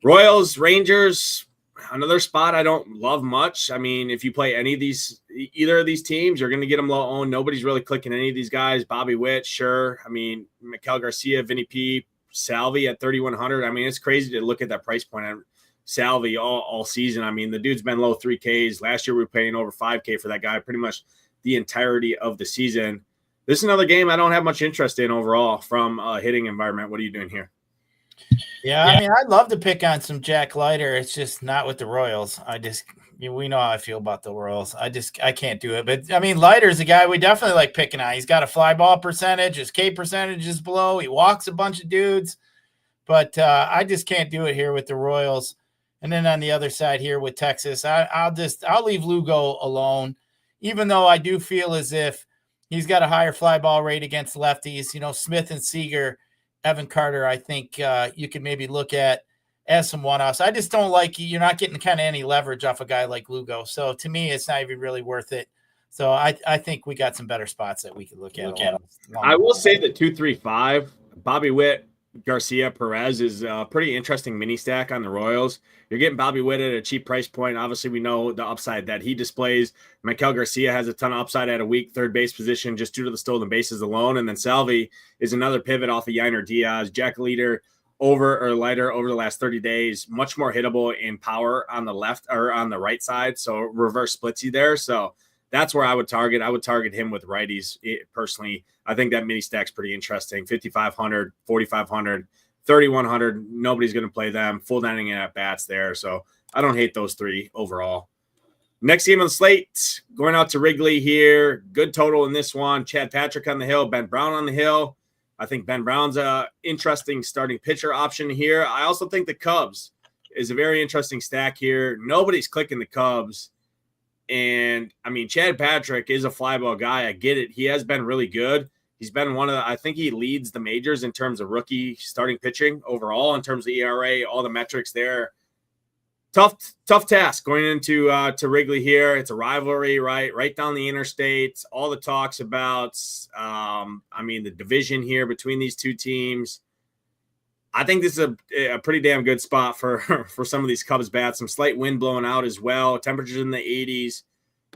[SPEAKER 2] Royals, Rangers, another spot I don't love much. I mean, if you play either of these teams, you're going to get them low owned. Nobody's really clicking any of these guys. Bobby Witt, sure. I mean, Miguel Garcia, Vinny P, Salvi at 3,100. I mean, it's crazy to look at that price point on Salvi all season. I mean, the dude's been low 3Ks. Last year we were paying over 5K for that guy pretty much the entirety of the season. This is another game I don't have much interest in overall from a hitting environment. What are you doing here?
[SPEAKER 3] Yeah, I mean, I'd love to pick on some Jack Leiter. It's just not with the Royals. We know how I feel about the Royals. I can't do it. But, I mean, Leiter's a guy we definitely like picking on. He's got a fly ball percentage. His K percentage is below. He walks a bunch of dudes. But I just can't do it here with the Royals. And then on the other side here with Texas, I'll leave Lugo alone, even though I do feel as if he's got a higher fly ball rate against lefties. You know, Smith and Seager, Evan Carter, I think you can maybe look at as some one-offs. I just don't like you're not getting kind of any leverage off a guy like Lugo. So to me, it's not even really worth it. So I think we got some better spots that we could look at.
[SPEAKER 2] I will say the 2-3-5, Bobby Witt, Garcia, Perez is a pretty interesting mini stack on the Royals. You're getting Bobby Witt at a cheap price point. Obviously, we know the upside that he displays. Miguel Garcia has a ton of upside at a weak third base position just due to the stolen bases alone. And then Salvi is another pivot off of Yainer Diaz. Jack Leiter over the last 30 days, much more hittable in power on the left or on the right side. So reverse splitsy there. So that's where I would target. I would target him with righties personally. I think that mini stack's pretty interesting. 5,500, 4,500, 3,100. Nobody's going to play them. Full dining at bats there. So I don't hate those three overall. Next game on the slate, going out to Wrigley here. Good total in this one. Chad Patrick on the hill, Ben Brown on the hill. I think Ben Brown's a interesting starting pitcher option here. I also think the Cubs is a very interesting stack here. Nobody's clicking the Cubs. And, I mean, Chad Patrick is a fly ball guy. I get it. He has been really good. He's been I think he leads the majors in terms of rookie starting pitching overall, in terms of ERA, all the metrics there. Tough task going into to Wrigley here. It's a rivalry, right down the interstate. All the talks about, the division here between these two teams. I think this is a pretty damn good spot for some of these Cubs bats. Some slight wind blowing out as well. Temperatures in the 80s.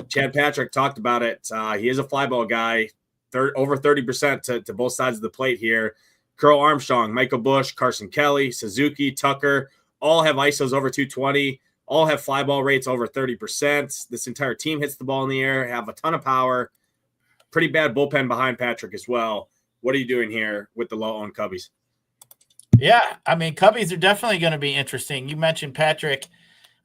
[SPEAKER 2] Chad Patrick talked about it. He is a fly ball guy. Over 30% to both sides of the plate here. Curl Armstrong, Michael Busch, Carson Kelly, Suzuki, Tucker, all have ISOs over 220. All have fly ball rates over 30%. This entire team hits the ball in the air, have a ton of power. Pretty bad bullpen behind Patrick as well. What are you doing here with the low-owned Cubbies?
[SPEAKER 3] Yeah, I mean, Cubbies are definitely going to be interesting. You mentioned Patrick.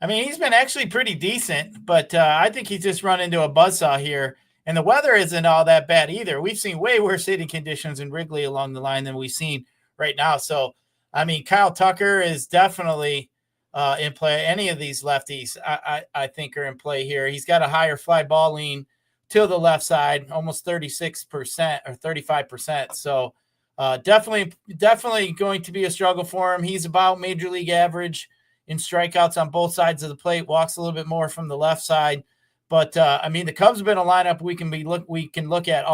[SPEAKER 3] I mean, he's been actually pretty decent, but I think he's just run into a buzzsaw here. And the weather isn't all that bad either. We've seen way worse hitting conditions in Wrigley along the line than we've seen right now. So, I mean, Kyle Tucker is definitely in play. Any of these lefties, I think, are in play here. He's got a higher fly ball lean to the left side, almost 36% or 35%. So, definitely going to be a struggle for him. He's about major league average in strikeouts on both sides of the plate, walks a little bit more from the left side. But the Cubs have been a lineup we can look at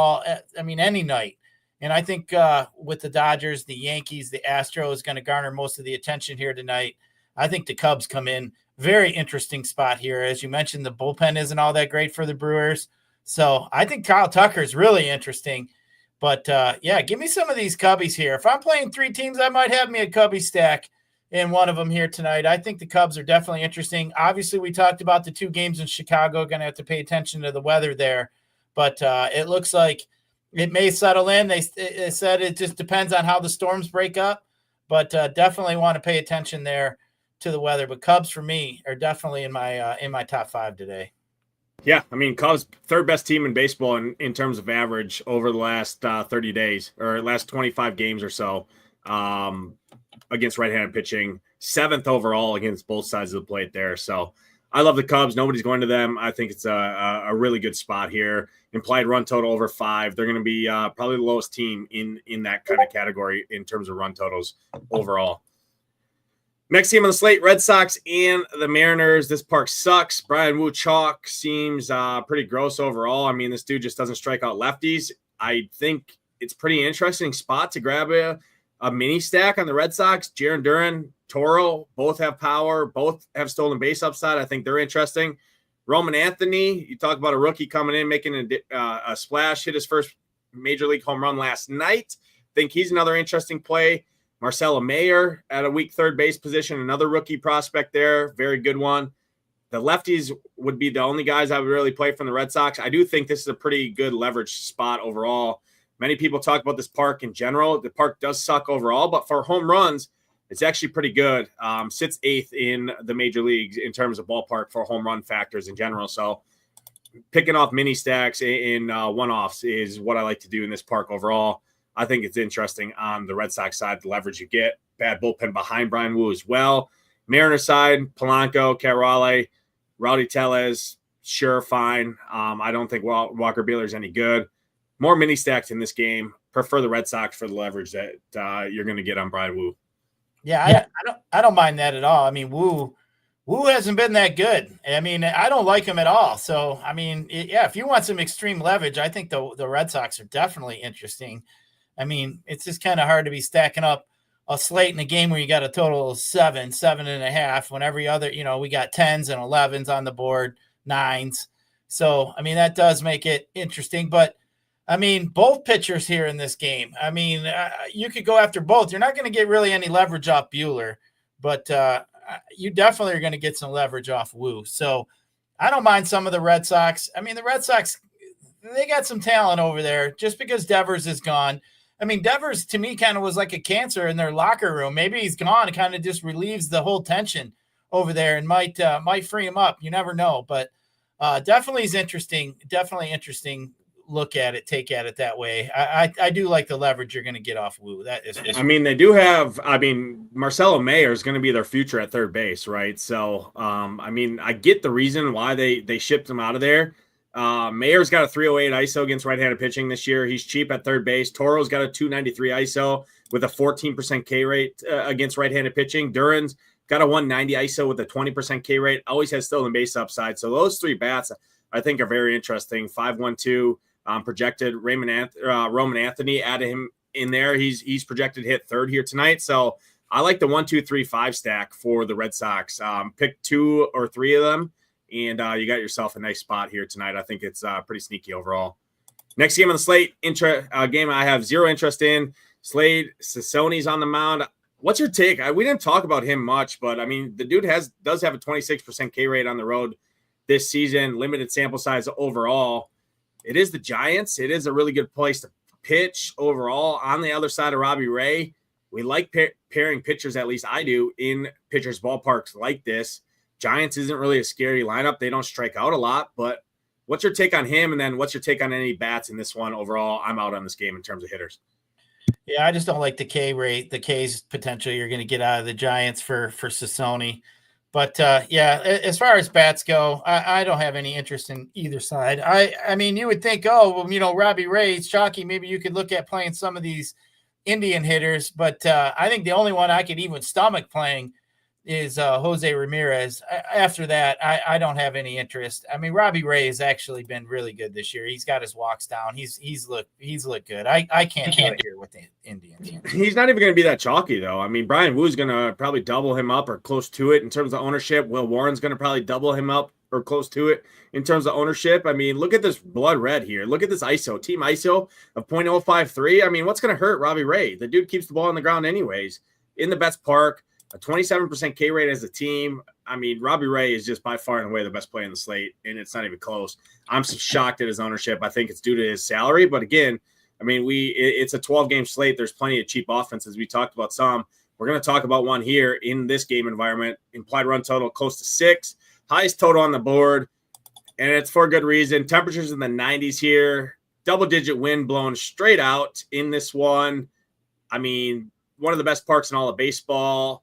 [SPEAKER 3] any night. And I think with the Dodgers, the Yankees, the Astros going to garner most of the attention here tonight. I think the Cubs come in very interesting spot here. As you mentioned, the bullpen isn't all that great for the Brewers. So I think Kyle Tucker is really interesting. But give me some of these Cubbies here. If I'm playing three teams, I might have me a Cubby stack. in one of them here tonight. I think the Cubs are definitely interesting. Obviously, we talked about the 2 games in Chicago. Going to have to pay attention to the weather there. But it looks like it may settle in. They said it just depends on how the storms break up. But definitely want to pay attention there to the weather. But Cubs, for me, are definitely in my top 5 today.
[SPEAKER 2] Yeah, I mean, Cubs, third best team in baseball in terms of average over the last 30 days or last 25 games or so against right-handed pitching. 7th overall against both sides of the plate there. So I love the Cubs. Nobody's going to them. I think it's a really good spot here. Implied run total over 5. They're going to be probably the lowest team in that kind of category in terms of run totals overall. Next team on the slate, Red Sox and the Mariners. This park sucks. Brian Wu chalk seems pretty gross overall. I mean, this dude just doesn't strike out lefties. I think it's pretty interesting spot to grab a mini stack on the Red Sox. Jarren Duran, Toro, both have power. Both have stolen base upside. I think they're interesting. Roman Anthony, you talk about a rookie coming in, making a splash, hit his first major league home run last night. Think he's another interesting play. Marcelo Mayer at a weak third base position, another rookie prospect there, very good one. The lefties would be the only guys I would really play from the Red Sox. I do think this is a pretty good leverage spot overall. Many people talk about this park in general. The park does suck overall, but for home runs, it's actually pretty good. Sits 8th in the major leagues in terms of ballpark for home run factors in general. So picking off mini stacks in one-offs is what I like to do in this park overall. I think it's interesting on the Red Sox side, the leverage you get. Bad bullpen behind Brian Wu as well. Mariner side, Polanco, Carrale, Rowdy Tellez, sure, fine. I don't think Walker Buehler is any good. More mini stacks in this game. Prefer the Red Sox for the leverage that you're going to get on Brian Wu.
[SPEAKER 3] Yeah, I don't mind that at all. I mean, Wu hasn't been that good. I mean, I don't like him at all. So, I mean, if you want some extreme leverage, I think the Red Sox are definitely interesting. I mean, it's just kind of hard to be stacking up a slate in a game where you got a total of 7.5, when every other, we got 10s and 11s on the board, 9s. So, I mean, that does make it interesting. But, I mean, both pitchers here in this game, I mean, you could go after both. You're not going to get really any leverage off Buehler, but you definitely are going to get some leverage off Wu. So, I don't mind some of the Red Sox. I mean, the Red Sox, they got some talent over there just because Devers is gone. I mean, Devers, to me, kind of was like a cancer in their locker room. Maybe he's gone. It kind of just relieves the whole tension over there and might free him up. You never know. But definitely is interesting. Definitely interesting look at it, take at it that way. I do like the leverage you're going to get off Wu. That is.
[SPEAKER 2] I mean, they do have – I mean, Marcelo Mayer is going to be their future at third base, right? So, I mean, I get the reason why they shipped him out of there. Mayer's got a 308 ISO against right-handed pitching this year. He's cheap at third base. Toro's got a 293 ISO with a 14% K rate against right-handed pitching. Duran's got a 190 ISO with a 20% K rate. Always has stolen base upside. So those 3 bats, I think, are very interesting. 5.12 projected. Roman Anthony added him in there. He's projected to hit third here tonight. So I like the 1, 2, 3, 5 stack for the Red Sox. Pick 2 or 3 of them. And you got yourself a nice spot here tonight. I think it's pretty sneaky overall. Next game on the slate, game I have zero interest in. Slade Sassoni's on the mound. What's your take? We didn't talk about him much, but, I mean, the dude does have a 26% K rate on the road this season, limited sample size overall. It is the Giants. It is a really good place to pitch overall. On the other side of Robbie Ray, we like pairing pitchers, at least I do, in pitchers' ballparks like this. Giants isn't really a scary lineup. They don't strike out a lot, but what's your take on him? And then what's your take on any bats in this one overall? I'm out on this game in terms of hitters.
[SPEAKER 3] Yeah, I just don't like the K rate, the K's potential you're going to get out of the Giants for Sassoni. But, yeah, as far as bats go, I don't have any interest in either side. I mean, you would think, Robbie Ray's chalky. Maybe you could look at playing some of these Indian hitters. But I think the only one I could even stomach playing is Jose Ramirez. After that, I don't have any interest. I mean, Robbie Ray has actually been really good this year. He's got his walks down. He's looked good. I can't do it here with the Indians.
[SPEAKER 2] He's not even going to be that chalky, though. I mean, Brian Wu's going to probably double him up or close to it in terms of ownership. Will Warren's going to probably double him up or close to it in terms of ownership. I mean, look at this blood red here. Look at this ISO, team ISO of 0.053. I mean, what's going to hurt Robbie Ray? The dude keeps the ball on the ground anyways, in the best park. a 27% K rate as a team. I mean, Robbie Ray is just by far and away the best player in the slate, and it's not even close. I'm shocked at his ownership. I think it's due to his salary, but again, I mean, it's a 12-game slate. There's plenty of cheap offenses. We talked about some. We're going to talk about one here in this game environment. Implied run total close to 6. Highest total on the board, and it's for good reason. Temperatures in the 90s here. Double-digit wind blowing straight out in this one. I mean, one of the best parks in all of baseball.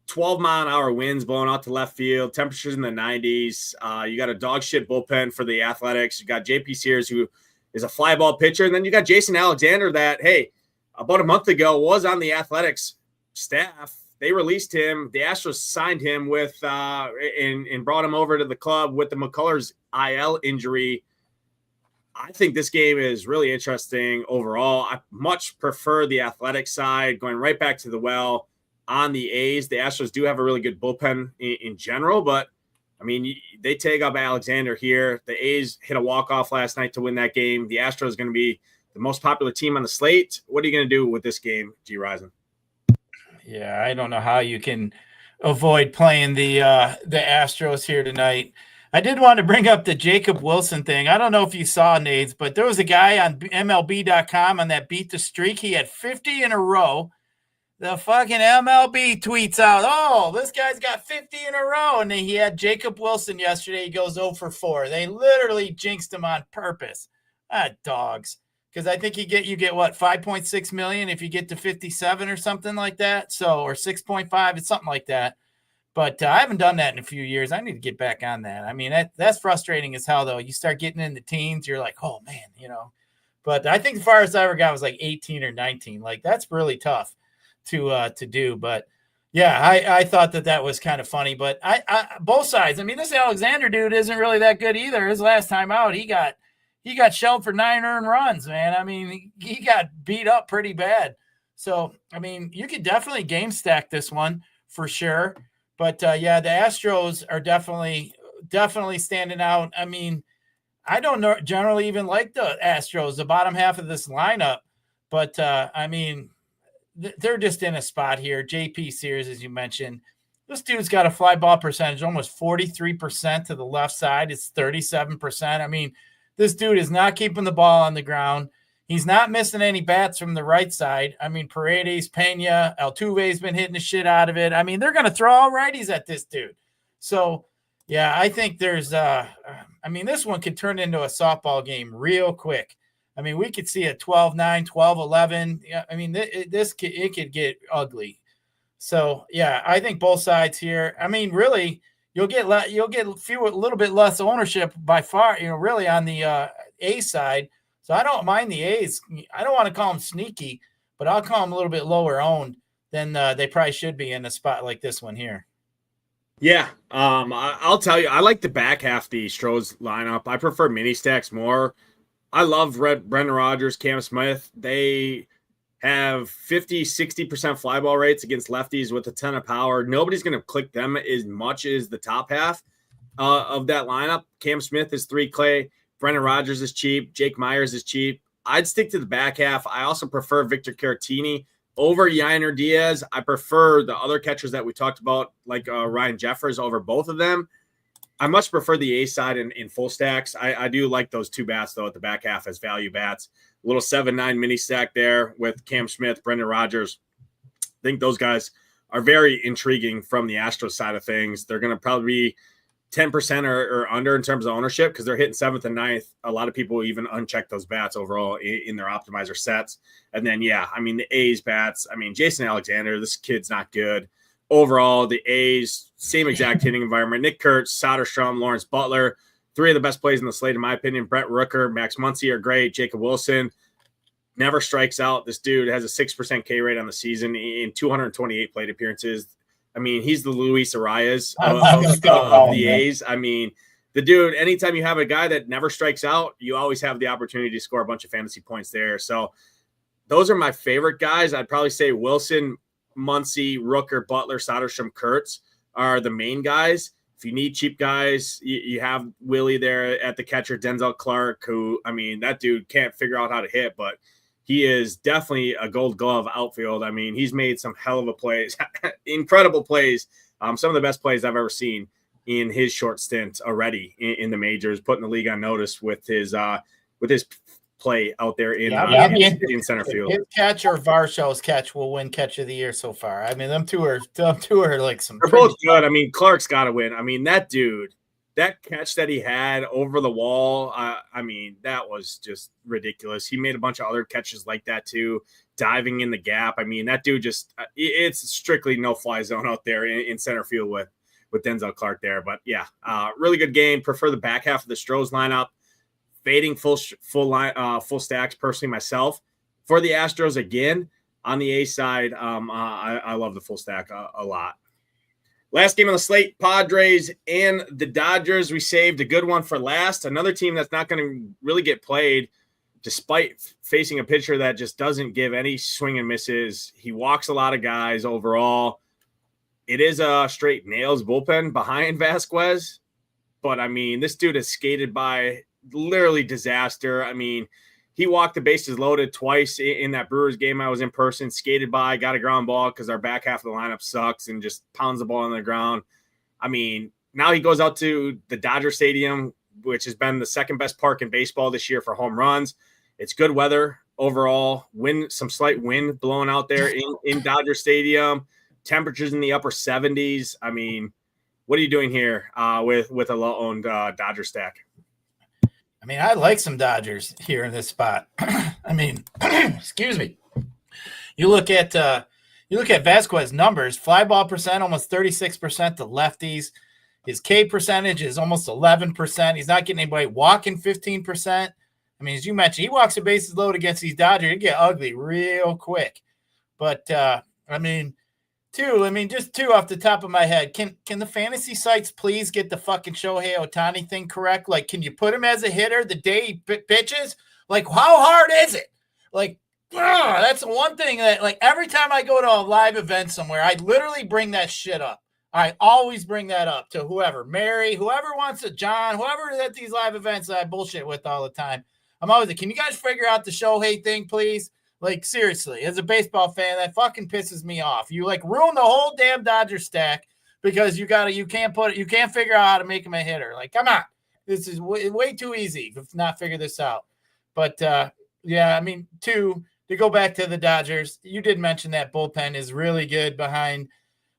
[SPEAKER 2] 12-mile-an-hour winds blowing out to left field. Temperatures in the 90s. You got a dog shit bullpen for the Athletics. You got J.P. Sears, who is a fly ball pitcher. And then you got Jason Alexander that, hey, about a month ago was on the Athletics staff. They released him. The Astros signed him with and brought him over to the club with the McCullers IL injury. I think this game is really interesting overall. I much prefer the Athletic side, going right back to the well on the A's. The Astros do have a really good bullpen in general, but I mean, they take up Alexander here. The A's hit a walk-off last night to win that game. The Astros is going to be the most popular team on the slate. What are you going to do with this game, Gyiraszin?
[SPEAKER 3] Yeah, I don't know how you can avoid playing the Astros here tonight. I did want to bring up the Jacob Wilson thing. I don't know if you saw, Nades, but there was a guy on MLB.com on that beat the streak. He had 50 in a row. The fucking MLB tweets out, oh, this guy's got 50 in a row. And then he had Jacob Wilson yesterday. He goes 0 for 4. They literally jinxed him on purpose. Dogs. Because I think you get what, 5.6 million if you get to 57 or something like that. So, or 6.5, it's something like that. But I haven't done that in a few years. I need to get back on that. I mean, that's frustrating as hell, though. You start getting in the teens, you're like, oh, man, you know. But I think the farthest I ever got was like 18 or 19. Like, that's really tough to do. But, yeah, I thought that was kind of funny. But I both sides. I mean, this Alexander dude isn't really that good either. His last time out, he got shelled for 9 earned runs, man. I mean, he got beat up pretty bad. So, I mean, you could definitely game stack this one for sure. But, yeah, the Astros are definitely standing out. I mean, I don't generally even like the Astros, the bottom half of this lineup. But, I mean, they're just in a spot here. J.P. Sears, as you mentioned. This dude's got a fly ball percentage, almost 43% to the left side. It's 37%. I mean, this dude is not keeping the ball on the ground. He's not missing any bats from the right side. I mean, Paredes, Pena, Altuve's been hitting the shit out of it. I mean, they're going to throw all righties at this dude. So, yeah, I think there's I mean, this one could turn into a softball game real quick. I mean, we could see a 12-9, 12-11. Yeah, I mean, it could get ugly. So, yeah, I think both sides here. I mean, really, you'll get a little bit less ownership by far, you know, really on the A side. So I don't mind the A's. I don't want to call them sneaky, but I'll call them a little bit lower owned than they probably should be in a spot like this one here.
[SPEAKER 2] Yeah, I'll tell you, I like the back half of the Astros lineup. I prefer mini stacks more. I love Brendan Rodgers, Cam Smith. They have 50, 60% fly ball rates against lefties with a ton of power. Nobody's going to click them as much as the top half of that lineup. Cam Smith is 3K. Brendan Rodgers is cheap. Jake Myers is cheap. I'd stick to the back half. I also prefer Victor Caratini over Yainer Diaz. I prefer the other catchers that we talked about, like Ryan Jeffers, over both of them. I much prefer the A side in full stacks. I do like those two bats, though, at the back half as value bats. A little 7-9 mini stack there with Cam Smith, Brendan Rodgers. I think those guys are very intriguing from the Astros side of things. They're going to probably be 10% or under in terms of ownership because they're hitting 7th and 9th. A lot of people even uncheck those bats overall in their optimizer sets. And then, yeah, I mean, the A's bats, I mean, Jason Alexander, this kid's not good. Overall, the A's, same exact hitting environment. Nick Kurtz, Soderstrom, Lawrence Butler, 3 of the best plays in the slate, in my opinion. Brett Rooker, Max Muncy are great. Jacob Wilson never strikes out. This dude has a 6% K rate on the season in 228 plate appearances. I mean, he's the Luis Arias of the A's. I mean, the dude, anytime you have a guy that never strikes out, you always have the opportunity to score a bunch of fantasy points there. So those are my favorite guys. I'd probably say Wilson, Muncy, Rooker, Butler, Soderstrom, Kurtz are the main guys. If you need cheap guys, you have Willie there at the catcher, Denzel Clark, who, I mean, that dude can't figure out how to hit, but he is definitely a Gold Glove outfield. I mean, he's made some hell of a plays, incredible plays, some of the best plays I've ever seen in his short stint already in the majors, putting the league on notice with his play out there in center field.
[SPEAKER 3] His catch or Varshaw's catch will win catch of the year so far. I mean, them two are like some.
[SPEAKER 2] They're both good. I mean, Clark's got to win. I mean, that dude. That catch that he had over the wall, I mean, that was just ridiculous. He made a bunch of other catches like that too, diving in the gap. I mean, that dude just it's strictly no-fly zone out there in center field with Denzel Clark there. But, yeah, really good game. Prefer the back half of the Astros lineup. Fading full stacks personally myself. For the Astros, again, on the A side, I love the full stack a lot. Last game on the slate, Padres and the Dodgers. We saved a good one for last. Another team that's not going to really get played despite facing a pitcher that just doesn't give any swing and misses. He walks a lot of guys overall. It is a straight nails bullpen behind Vasquez. But, I mean, this dude has skated by literally disaster. I mean, he walked the bases loaded twice in that Brewers game I was in person, skated by, got a ground ball because our back half of the lineup sucks and just pounds the ball on the ground. I mean, now he goes out to the Dodger Stadium, which has been the second best park in baseball this year for home runs. It's good weather overall. Some slight wind blowing out there in Dodger Stadium. Temperatures in the upper 70s. I mean, what are you doing here with a low-owned Dodger stack?
[SPEAKER 3] I mean, I like some Dodgers here in this spot. I mean, excuse me. You look at Vasquez's numbers, fly ball percent, almost 36% to lefties. His K percentage is almost 11%. He's not getting anybody walking 15%. I mean, as you mentioned, he walks the bases loaded against these Dodgers. It get ugly real quick. But, just two off the top of my head. Can the fantasy sites please get the fucking Shohei Ohtani thing correct? Like, can you put him as a hitter the day he pitches? Like, how hard is it? Like, that's the one thing that, like, every time I go to a live event somewhere, I literally bring that shit up. I always bring that up to whoever, Mary, whoever wants to, John, whoever at these live events that I bullshit with all the time. I'm always like, can you guys figure out the Shohei thing, please? Like, seriously, as a baseball fan, that fucking pisses me off. You, like, ruin the whole damn Dodger stack because you can't figure out how to make him a hitter. Like, come on. This is way too easy to not figure this out. But, yeah, I mean, to go back to the Dodgers, you did mention that bullpen is really good behind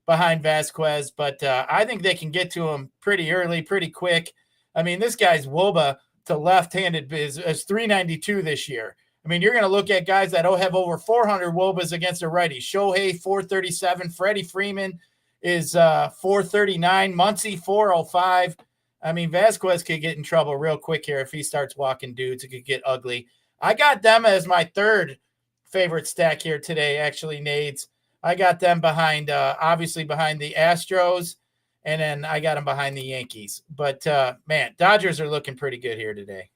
[SPEAKER 3] Vasquez, but I think they can get to him pretty early, pretty quick. I mean, this guy's WOBA to left-handed is 392 this year. I mean, you're going to look at guys that have over 400 WOBAs against a righty. Shohei, 437. Freddie Freeman is 439. Muncy, 405. I mean, Vasquez could get in trouble real quick here if he starts walking dudes. It could get ugly. I got them as my third favorite stack here today, actually, Nades. I got them obviously behind the Astros, and then I got them behind the Yankees. But, man, Dodgers are looking pretty good here today.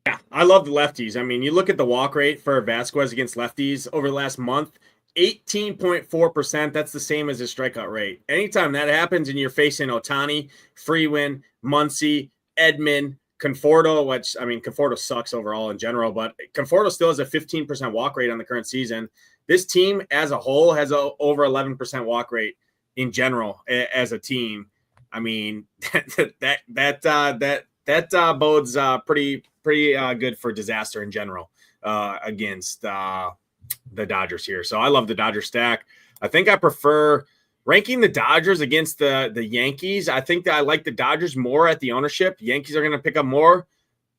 [SPEAKER 2] Yeah, I love the lefties. I mean, you look at the walk rate for Vasquez against lefties over the last month, 18.4%. That's the same as his strikeout rate. Anytime that happens and you're facing Ohtani, Freeman, Muncy, Edman, Conforto, which, I mean, Conforto sucks overall in general, but Conforto still has a 15% walk rate on the current season. This team as a whole has a over 11% walk rate in general as a team. I mean, that bodes pretty good for disaster in general against the Dodgers here. So I love the Dodger stack. I think I prefer ranking the Dodgers against the Yankees. I think that I like the Dodgers more at the ownership. Yankees are going to pick up more,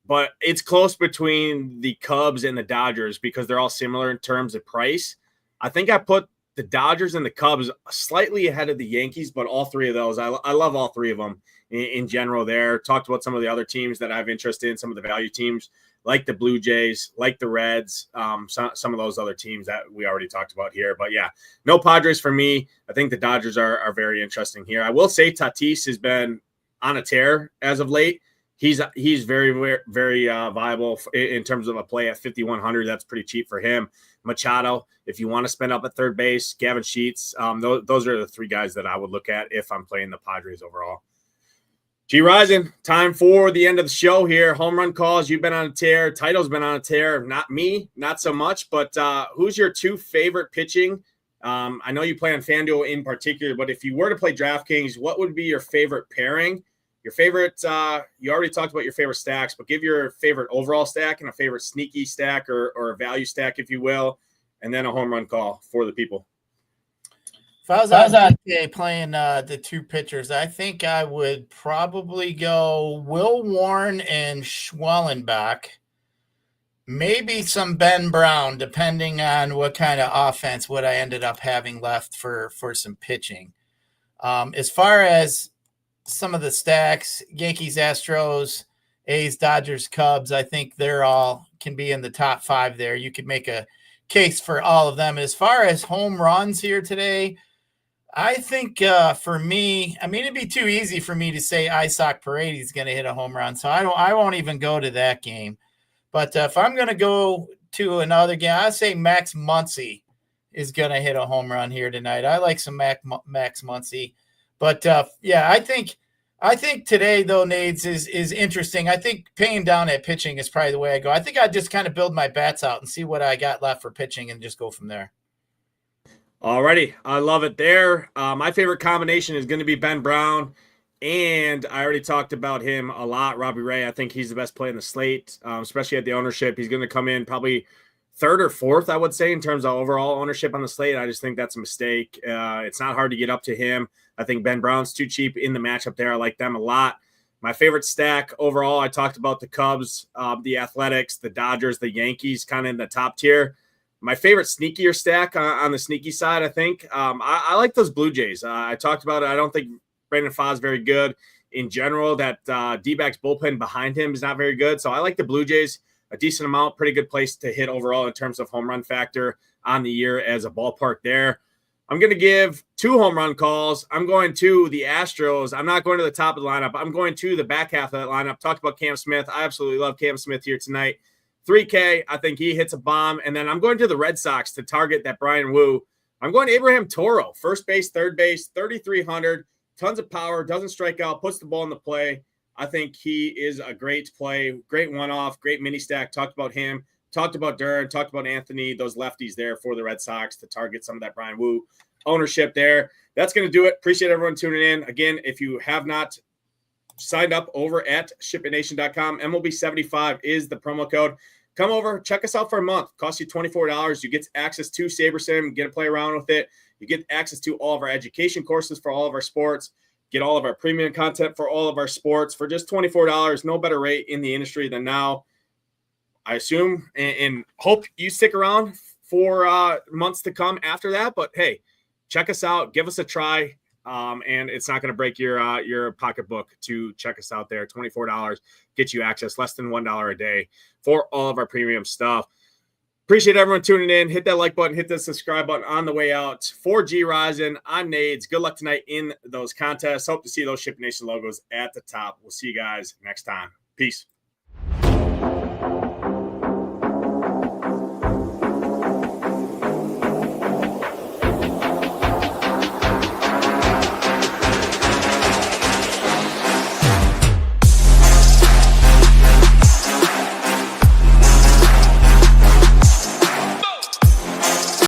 [SPEAKER 2] but it's close between the Cubs and the Dodgers because they're all similar in terms of price. I think I put the Dodgers and the Cubs slightly ahead of the Yankees, but all three of those, I love all three of them in general there. Talked about some of the other teams that I have interest in, some of the value teams like the Blue Jays, like the Reds, some of those other teams that we already talked about here. But, yeah, no Padres for me. I think the Dodgers are very interesting here. I will say Tatis has been on a tear as of late. He's very, very, very viable in terms of a play at 5,100. That's pretty cheap for him. Machado, if you want to spend up at third base, Gavin Sheets, those are the three guys that I would look at if I'm playing the Padres overall. Gyiraszin, time for the end of the show here. Home run calls. You've been on a tear. Title's been on a tear. Not me, not so much. But who's your two favorite pitching? I know you play on FanDuel in particular, but if you were to play DraftKings, what would be your favorite pairing? Your favorite, you already talked about your favorite stacks, but give your favorite overall stack and a favorite sneaky stack or a value stack, if you will, and then a home run call for the people.
[SPEAKER 3] If I was on DK playing the two pitchers, I think I would probably go Will Warren and Schwellenbach. Maybe some Ben Brown, depending on what kind of offense what I ended up having left for some pitching. As far as some of the stacks, Yankees, Astros, A's, Dodgers, Cubs, I think they're all can be in the top 5 there. You could make a case for all of them. As far as home runs here today, I think for me, I mean, it'd be too easy for me to say Isaac Paredes is going to hit a home run, so I won't even go to that game. But if I'm going to go to another game, I say Max Muncy is going to hit a home run here tonight. I like some Max Muncy. But yeah, I think today though, Nades is interesting. I think paying down at pitching is probably the way I go. I think I just kind of build my bats out and see what I got left for pitching and just go from there.
[SPEAKER 2] Alrighty, I love it there. My favorite combination is going to be Ben Brown, and I already talked about him a lot. Robbie Ray, I think he's the best play in the slate, especially at the ownership. He's going to come in probably 3rd or 4th, I would say, in terms of overall ownership on the slate. I just think that's a mistake. It's not hard to get up to him. I think Ben Brown's too cheap in the matchup there. I like them a lot. My favorite stack overall, I talked about the Cubs, the Athletics, the Dodgers, the Yankees, kind of in the top tier. My favorite sneakier stack on the sneaky side, I think, I like those Blue Jays. I talked about it. I don't think Brandon Pfaadt is very good in general. That D-backs bullpen behind him is not very good. So I like the Blue Jays a decent amount. Pretty good place to hit overall in terms of home run factor on the year as a ballpark there. I'm going to give 2 home run calls. I'm going to the Astros. I'm not going to the top of the lineup. I'm going to the back half of that lineup. Talked about Cam Smith. I absolutely love Cam Smith here tonight. 3K, I think he hits a bomb. And then I'm going to the Red Sox to target that Brian Wu. I'm going to Abraham Toro, first base, third base, 3,300, tons of power, doesn't strike out, puts the ball in the play. I think he is a great play, great one-off, great mini stack. Talked about him, talked about Duran, talked about Anthony, those lefties there for the Red Sox to target some of that Brian Wu ownership there. That's going to do it. Appreciate everyone tuning in. Again, if you have not signed up over at ShipItNation.com, MLB75 is the promo code. Come over, check us out for a month. Costs you $24. You get access to SaberSim, get to play around with it. You get access to all of our education courses for all of our sports. Get all of our premium content for all of our sports for just $24. No better rate in the industry than now. I assume and hope you stick around for months to come after that. But hey, check us out. Give us a try. And it's not going to break your pocketbook to check us out there. $24 gets you access, less than $1 a day for all of our premium stuff. Appreciate everyone tuning in. Hit that like button, hit the subscribe button on the way out. For Gyiraszin, I'm Nades. Good luck tonight in those contests. Hope to see those Ship Nation logos at the top. We'll see you guys next time. Peace.